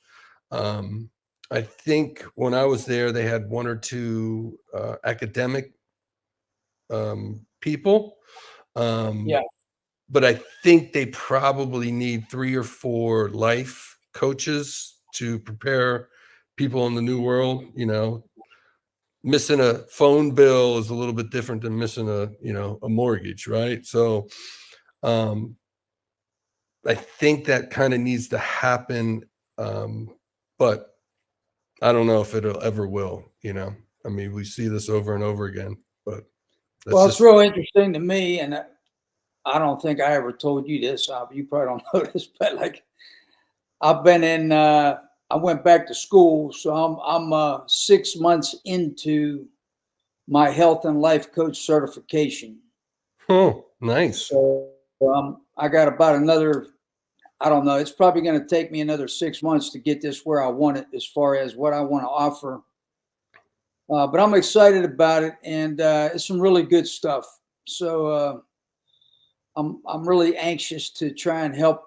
I think when I was there, they had one or two academic people. Yeah. But I think they probably need 3 or 4 life coaches to prepare people in the new world. Missing a phone bill is a little bit different than missing a mortgage, right? So I think that kind of needs to happen, but I don't know if it'll ever will. I mean, we see this over and over again, but that's Well, it's just real interesting to me, and I don't think I ever told you this. You probably don't know this, but like I've been in. I went back to school, so I'm 6 months into my health and life coach certification. nice. So I got about another. I don't know. It's probably going to take me another 6 months to get this where I want it, as far as what I want to offer. But I'm excited about it, and it's some really good stuff. So I'm really anxious to try and help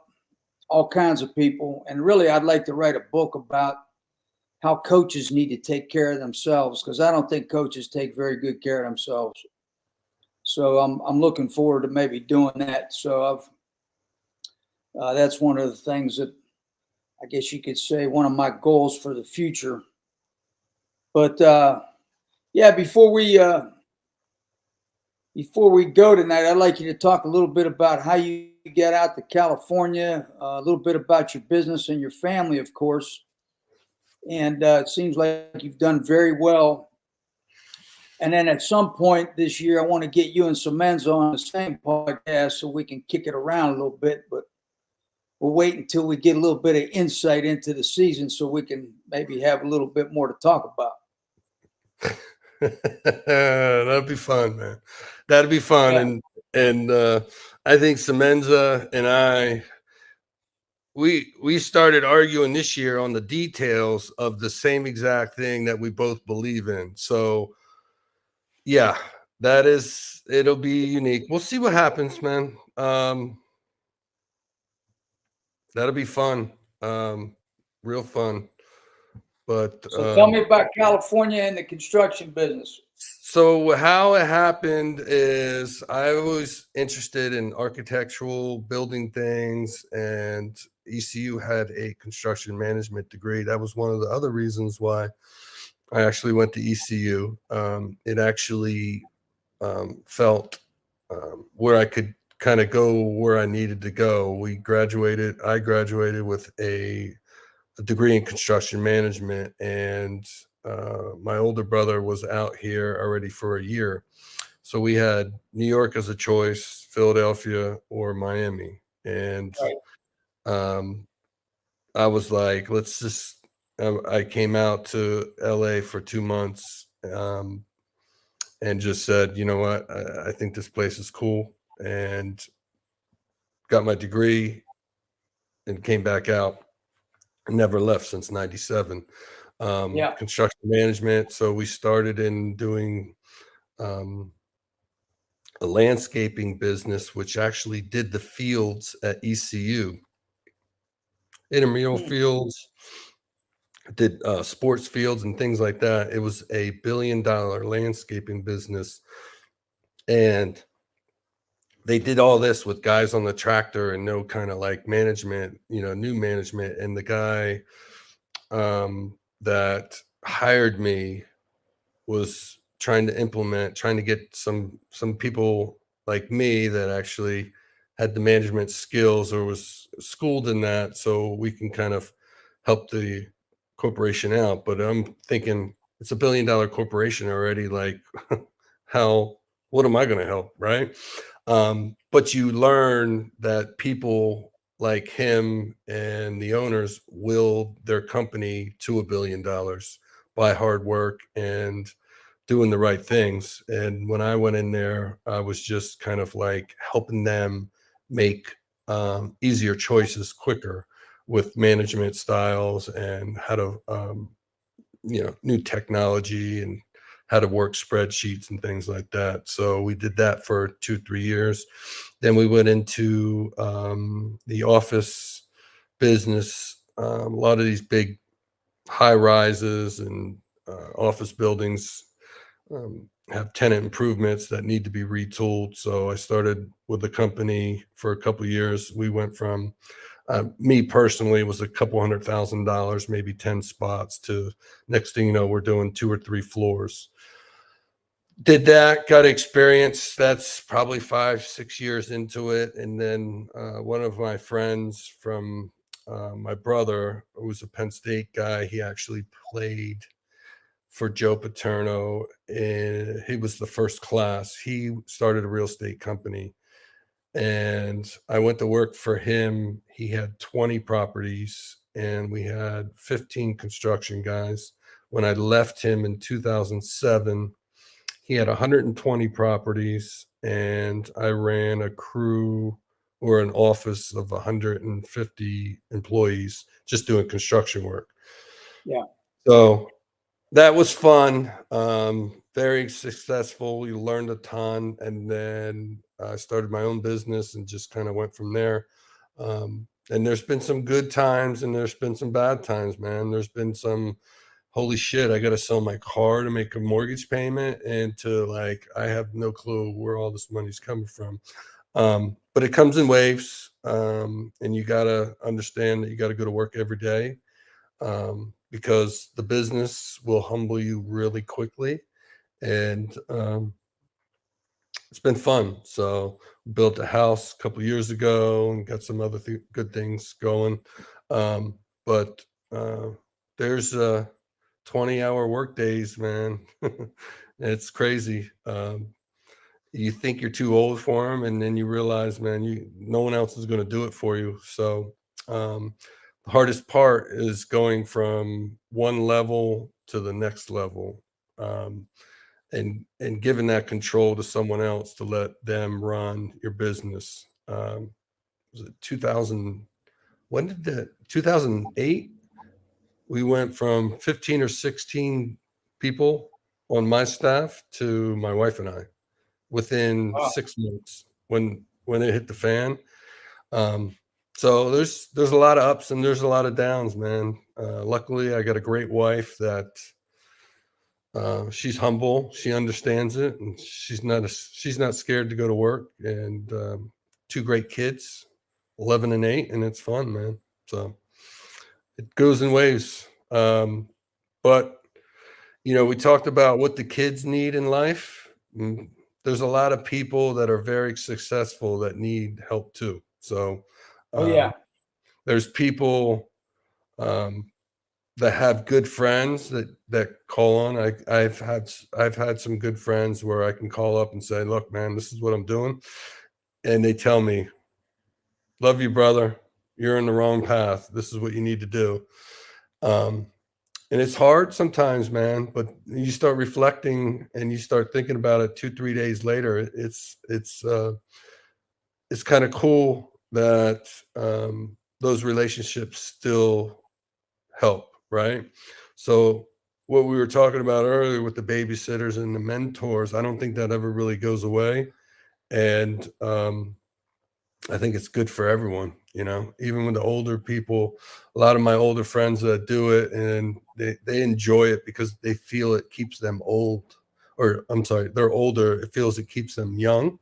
all kinds of people. And really, I'd like to write a book about how coaches need to take care of themselves, because I don't think coaches take very good care of themselves. So I'm looking forward to maybe doing that. So that's one of the things that I guess you could say one of my goals for the future. But yeah, before we go tonight, I'd like you to talk a little bit about how you get out to California, a little bit about your business and your family, of course. And it seems like you've done very well. And then at some point this year, I want to get you and Semenza on the same podcast so we can kick it around a little bit. But we'll wait until we get a little bit of insight into the season so we can maybe have a little bit more to talk about. That'd be fun, man. That'd be fun. Yeah. And I think Semenza and I, we started arguing this year on the details of the same exact thing that we both believe in. So yeah, it'll be unique. We'll see what happens, man. That'll be fun. Real fun. But So tell me about California and the construction business. So how it happened is I was interested in architectural building things, and ECU had a construction management degree. That was one of the other reasons why I actually went to ECU. It actually felt where I could kind of go where I needed to go. I graduated with a degree in construction management, and my older brother was out here already for a year. So we had New York as a choice, Philadelphia or Miami. And Right. I was like, let's just, I came out to LA for 2 months and just said, you know what, I think this place is cool, and got my degree and came back out. Never left since 97. Yeah. Construction management. So we started in doing a landscaping business, which actually did the fields at ECU, intramural fields, did sports fields and things like that. It was a $1 billion landscaping business. And they did all this with guys on the tractor and no kind of like management, new management. And the guy that hired me was trying to get some people like me that actually had the management skills or was schooled in that, so we can kind of help the corporation out. But I'm thinking it's $1 billion corporation already. Like, what am I going to help? Right. But you learn that people like him and the owners willed their company to $1 billion by hard work and doing the right things. And when I went in there, I was just kind of like helping them make easier choices quicker with management styles and how to, new technology and how to work spreadsheets and things like that. So we did that for 2-3 years. Then we went into the office business. A lot of these big high rises and office buildings have tenant improvements that need to be retooled. So I started with the company for a couple of years. We went from me personally was a couple $100,000, maybe 10 spots, to next thing you know, we're doing 2 or 3 floors. Did that, got experience. That's probably 5-6 years into it. And then one of my friends from my brother, who was a Penn State guy, he actually played for Joe Paterno. He was the first class. He started a real estate company, and I went to work for him. He had 20 properties, and we had 15 construction guys. When I left him in 2007, he had 120 properties, and I ran a crew or an office of 150 employees just doing construction work. Yeah. So that was fun. Very successful. We learned a ton. And then I started my own business and just kind of went from there. And there's been some good times and there's been some bad times, man. There's been some, holy shit, I got to sell my car to make a mortgage payment, and to like, I have no clue where all this money's coming from. But it comes in waves. And you got to understand that you got to go to work every day. Because the business will humble you really quickly. And it's been fun. So we built a house a couple years ago and got some other good things going. But there's 20-hour work days, man. It's crazy. You think you're too old for them, and then you realize, man, no one else is going to do it for you. So the hardest part is going from one level to the next level, and giving that control to someone else to let them run your business. Was it 2000? When did that? 2008. We went from 15 or 16 people on my staff to my wife and I within 6 months when it hit the fan. So there's a lot of ups and there's a lot of downs, man. Luckily, I got a great wife that She's humble. She understands it, and she's not scared to go to work. And two great kids, 11 and 8, and it's fun, man. So it goes in waves. But we talked about what the kids need in life. There's a lot of people that are very successful that need help too. So Oh yeah. there's people that have good friends that call on. I've had some good friends where I can call up and say, look, man, this is what I'm doing. And they tell me, love you, brother. You're in the wrong path. This is what you need to do. And it's hard sometimes, man, but you start reflecting and you start thinking about it 2-3 days later. It's kind of cool that those relationships still help, right? So what we were talking about earlier with the babysitters and the mentors, I don't think that ever really goes away. And I think it's good for everyone, even with the older people. A lot of my older friends that do it, and they enjoy it because they feel it keeps them old, or I'm sorry, they're older. It feels it keeps them young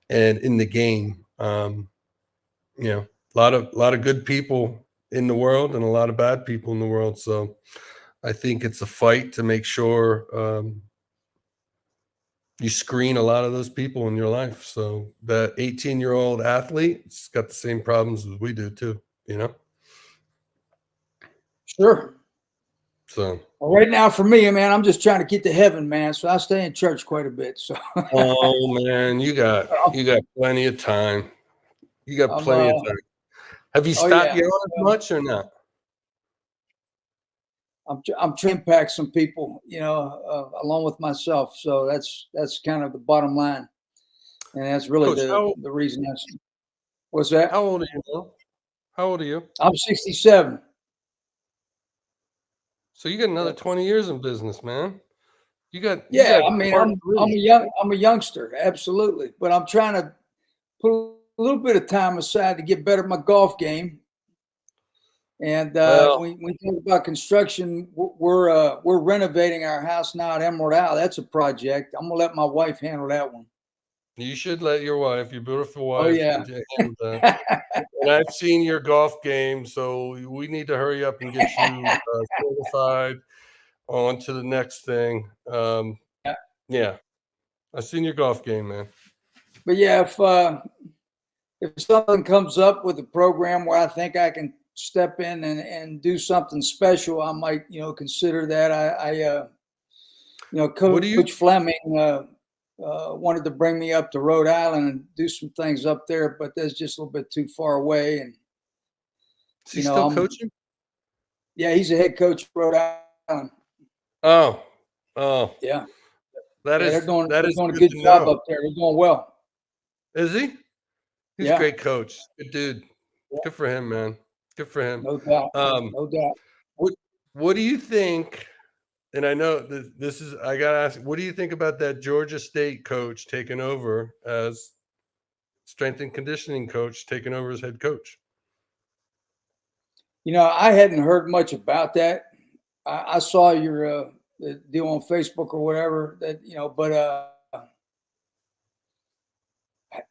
and in the game. A lot of good people in the world and a lot of bad people in the world. So I think it's a fight to make sure you screen a lot of those people in your life. So that 18-year-old athlete's got the same problems as we do too, Sure. So well, right now for me, man, I'm just trying to get to heaven, man. So I stay in church quite a bit. So oh man, you got plenty of time. You got plenty of time. Have you stopped yelling as much or not? I'm trying to impact some people, along with myself. So that's kind of the bottom line, and that's really Coach, the reason. What's that? How old are you, Will? How old are you? I'm 67. So you got another 20 years in business, man. I'm a youngster, absolutely, but I'm trying to put a little bit of time aside to get better at my golf game. And when we talk about construction, we're renovating our house now at Emerald Isle. That's a project. I'm gonna let my wife handle that one. You should let your wife, your beautiful wife. Oh yeah. And I've seen your golf game, so we need to hurry up and get you certified on to the next thing. Yeah, I've seen your golf game, man. But yeah, if something comes up with a program where I think I can step in and do something special, I might, consider that. Coach Fleming wanted to bring me up to Rhode Island and do some things up there, but that's just a little bit too far away. And is he still coaching? Yeah, he's a head coach at Rhode Island. Oh, yeah. They're doing a good job up there. They're doing well. Is he? He's a great coach. Good dude. Yeah. Good for him, man. Good for him. No doubt. No doubt. What do you think? And I know this is, I got to ask, what do you think about that Georgia State coach taking over as strength and conditioning coach, taking over as head coach? I hadn't heard much about that. I saw your deal on Facebook or whatever that, but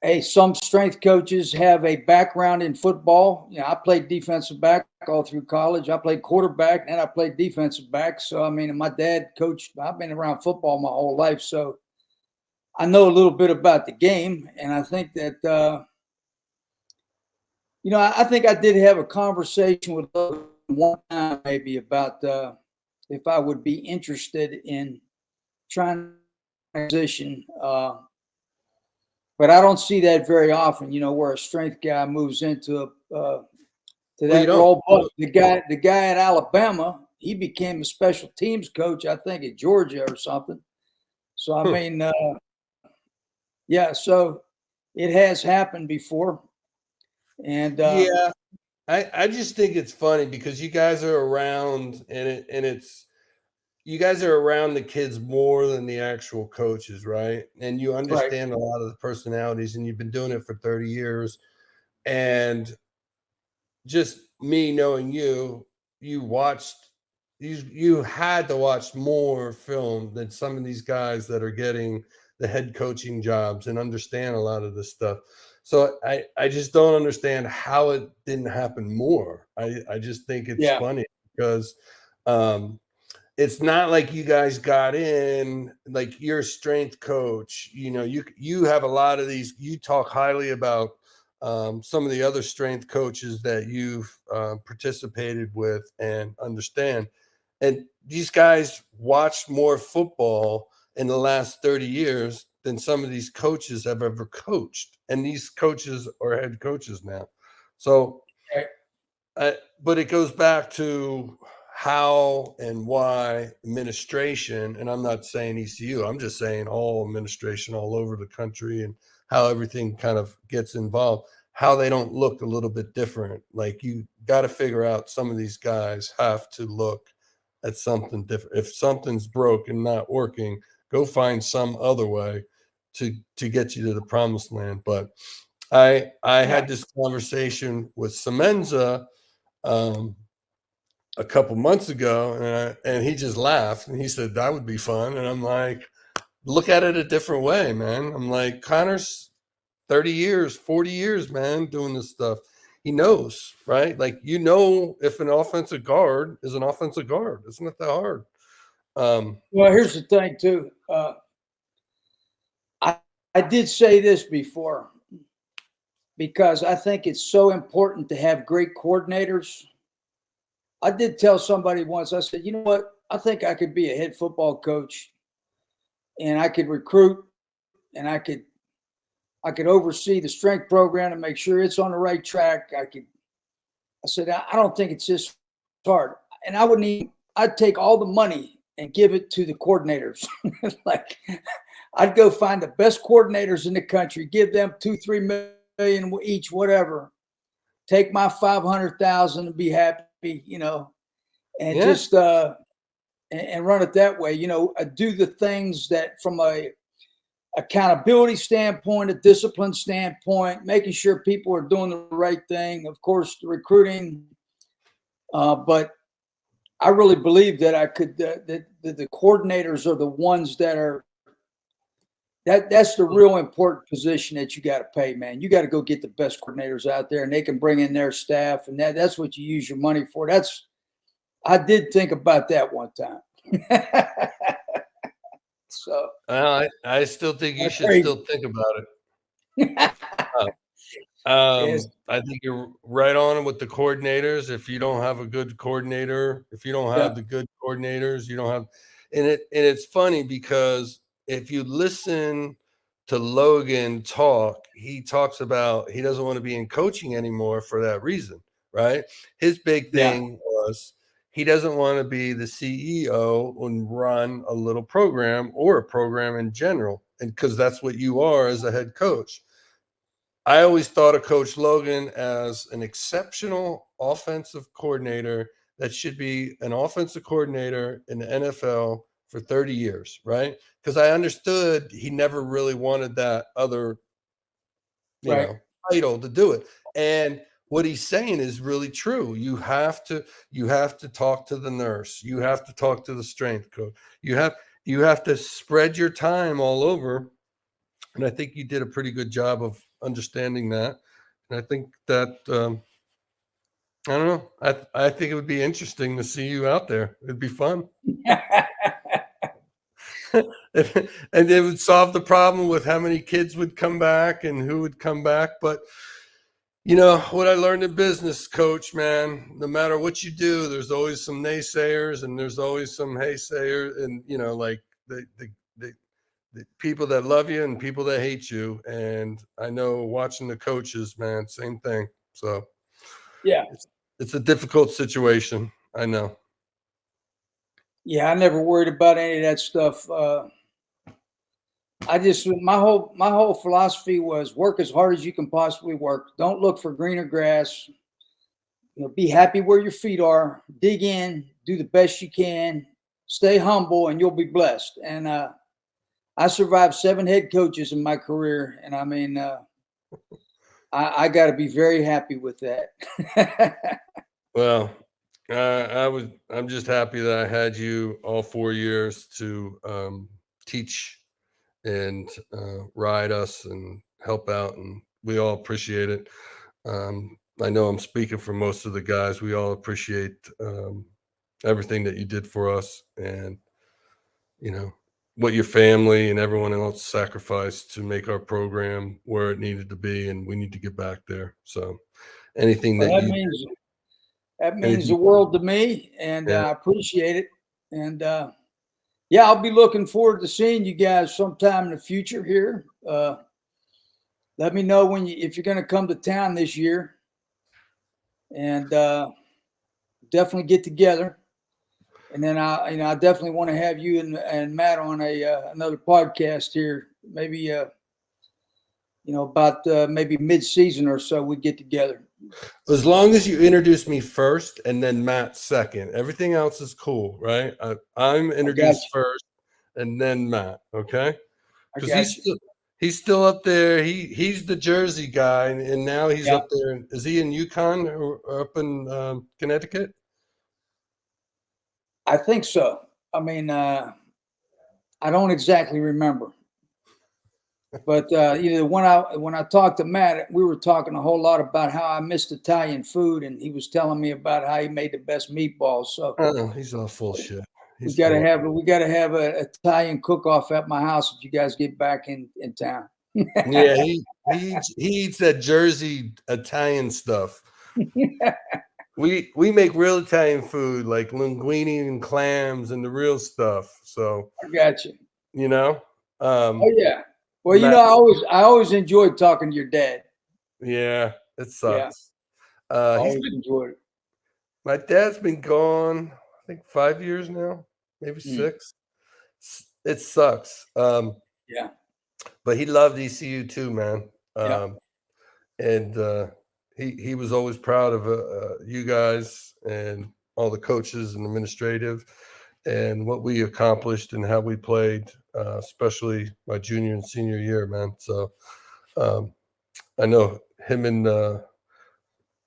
hey, some strength coaches have a background in football. I played defensive back all through college. I played quarterback and I played defensive back. So, my dad coached. I've been around football my whole life. So I know a little bit about the game. And I think that, I think I did have a conversation with one time maybe about if I would be interested in trying to transition. But I don't see that very often, where a strength guy moves into to that role. But the guy at Alabama, he became a special teams coach, I think, at Georgia or something. So so it has happened before. And I just think it's funny because you guys are around you guys are around the kids more than the actual coaches, right? And you understand a lot of the personalities, and you've been doing it for 30 years. And just me knowing you watched you had to watch more film than some of these guys that are getting the head coaching jobs and understand a lot of this stuff. So I just don't understand how it didn't happen more. I just think it's funny because it's not like you guys got in, like you're a strength coach. You have a lot of these, you talk highly about some of the other strength coaches that you've participated with and understand. And these guys watched more football in the last 30 years than some of these coaches have ever coached. And these coaches are head coaches now. So, but it goes back to how and why administration, and I'm not saying ECU, I'm just saying all administration all over the country and how everything kind of gets involved, how they don't look a little bit different. Like you got to figure out, some of these guys have to look at something different. If something's broke and not working, go find some other way to get you to the promised land. But I had this conversation with Semenza a couple months ago, and he just laughed and he said that would be fun. And I'm like, look at it a different way, man. I'm like, Connor's 30 years, 40 years, man, doing this stuff. He knows, right? Like, if an offensive guard is an offensive guard, it's not that hard. Well, here's the thing too. I did say this before, because I think it's so important to have great coordinators. I did tell somebody once, I said, you know what? I think I could be a head football coach, and I could recruit, and I could oversee the strength program and make sure it's on the right track. I said, I don't think it's this hard. And I'd take all the money and give it to the coordinators. Like, I'd go find the best coordinators in the country, give them $2-3 million each, whatever. Take my $500,000 and be happy, and just and run it that way. Do the things that from a accountability standpoint, a discipline standpoint, making sure people are doing the right thing. Of course, the recruiting, but I really believe that I could. That the coordinators are the ones that are. That's the real important position that you got to pay, man. You got to go get the best coordinators out there, and they can bring in their staff, and that's what you use your money for. I did think about that one time. So I still think you should still think about it. Yes. I think you're right on with the coordinators. If you don't have a good coordinator, if you don't have the good coordinators, you don't have, and it's funny because if you listen to Logan talk, he talks about he doesn't want to be in coaching anymore for that reason, right? His big thing was he doesn't want to be the CEO and run a little program or a program in general, and because that's what you are as a head coach. I always thought of Coach Logan as an exceptional offensive coordinator that should be an offensive coordinator in the NFL for 30 years, right? Because I understood he never really wanted that other, title to do it. And what he's saying is really true. You have to talk to the nurse. You have to talk to the strength coach. You have to spread your time all over. And I think you did a pretty good job of understanding that. And I think that I don't know. I think it would be interesting to see you out there. It'd be fun. And it would solve the problem with how many kids would come back and who would come back. But what I learned in business, Coach, man, no matter what you do, there's always some naysayers and there's always some haysayers, and like the people that love you and people that hate you. And I know watching the coaches, man, same thing. So yeah, it's a difficult situation. I know. Yeah, I never worried about any of that stuff. I just my whole philosophy was work as hard as you can possibly work. Don't look for greener grass. Be happy where your feet are. Dig in. Do the best you can. Stay humble, and you'll be blessed. And I survived 7 head coaches in my career, and I mean, I got to be very happy with that. Well, I'm just happy that I had you all 4 years to teach and ride us and help out, and we all appreciate it. I know I'm speaking for most of the guys. We all appreciate everything that you did for us, and what your family and everyone else sacrificed to make our program where it needed to be, and we need to get back there. So anything Well, that that means anything, the world to me, and yeah. I appreciate it. And yeah, I'll be looking forward to seeing you guys sometime in the future here. Let me know if you're going to come to town this year, and definitely get together. And then I definitely want to have you and Matt on another podcast here. Maybe about maybe mid-season or so we get together. As long as you introduce me first and then Matt second, everything else is cool, right? I'm introduced first and then Matt, okay? Because he's still up there. He's the Jersey guy, and now he's up there. Is he in Yukon or up in Connecticut? I think so. I mean, I don't exactly remember. But when I talked to Matt, we were talking a whole lot about how I missed Italian food, and he was telling me about how he made the best meatballs. So he's all full shit. We got to have an Italian cook-off at my house if you guys get back in town. Yeah, he eats that Jersey Italian stuff. We make real Italian food like linguine and clams and the real stuff. So I got you. Oh yeah. Well, Matt, I always enjoyed talking to your dad. Yeah, it sucks. Yeah. Always enjoyed it. My dad's been gone, I think 5 years now, maybe 6. It sucks. Yeah. But he loved ECU too, man. And he was always proud of you guys and all the coaches and administrative and what we accomplished and how we played, especially my junior and senior year, man. So I know him and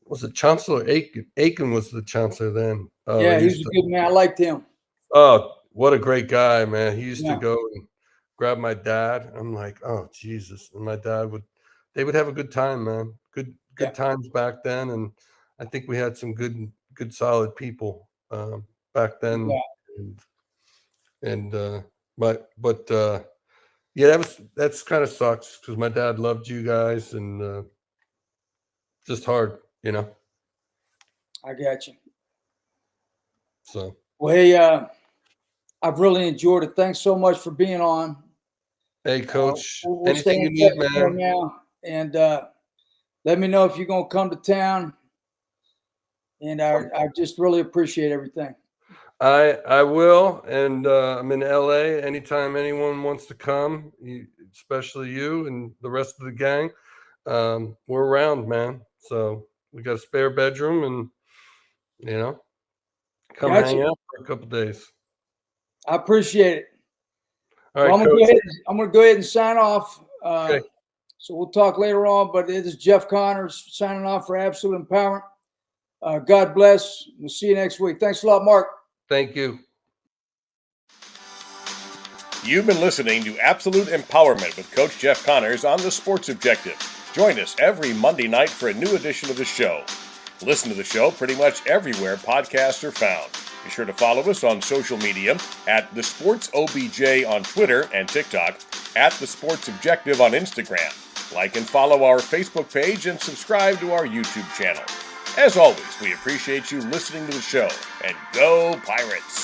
was it Chancellor Aiken? Aiken was the chancellor then. Yeah, he's a good man. I liked him. Oh, what a great guy, man. He used to go and grab my dad. I'm like, oh, Jesus. And my dad they would have a good time, man. Good times back then. And I think we had some good, solid people back then. Yeah. Yeah, that's kind of sucks because my dad loved you guys and just hard, I got you. So, well, hey, I've really enjoyed it. Thanks so much for being on. Hey, Coach. We'll anything you need, man. Now, and let me know if you're gonna come to town. And I just really appreciate everything. I will, and I'm in LA anytime anyone wants to come, especially you and the rest of the gang. We're around, man. So we got a spare bedroom, and come hang out for a couple days. I appreciate it. All right, I'm gonna go ahead and sign off. Okay. So we'll talk later on. But it is Jeff Connors signing off for Absolute Empowerment. God bless. We'll see you next week. Thanks a lot, Mark. Thank you. You've been listening to Absolute Empowerment with Coach Jeff Connors on The Sports Objective. Join us every Monday night for a new edition of the show. Listen to the show pretty much everywhere podcasts are found. Be sure to follow us on social media at The Sports OBJ on Twitter and TikTok, at The Sports Objective on Instagram. Like and follow our Facebook page and subscribe to our YouTube channel. As always, we appreciate you listening to the show. And go Pirates!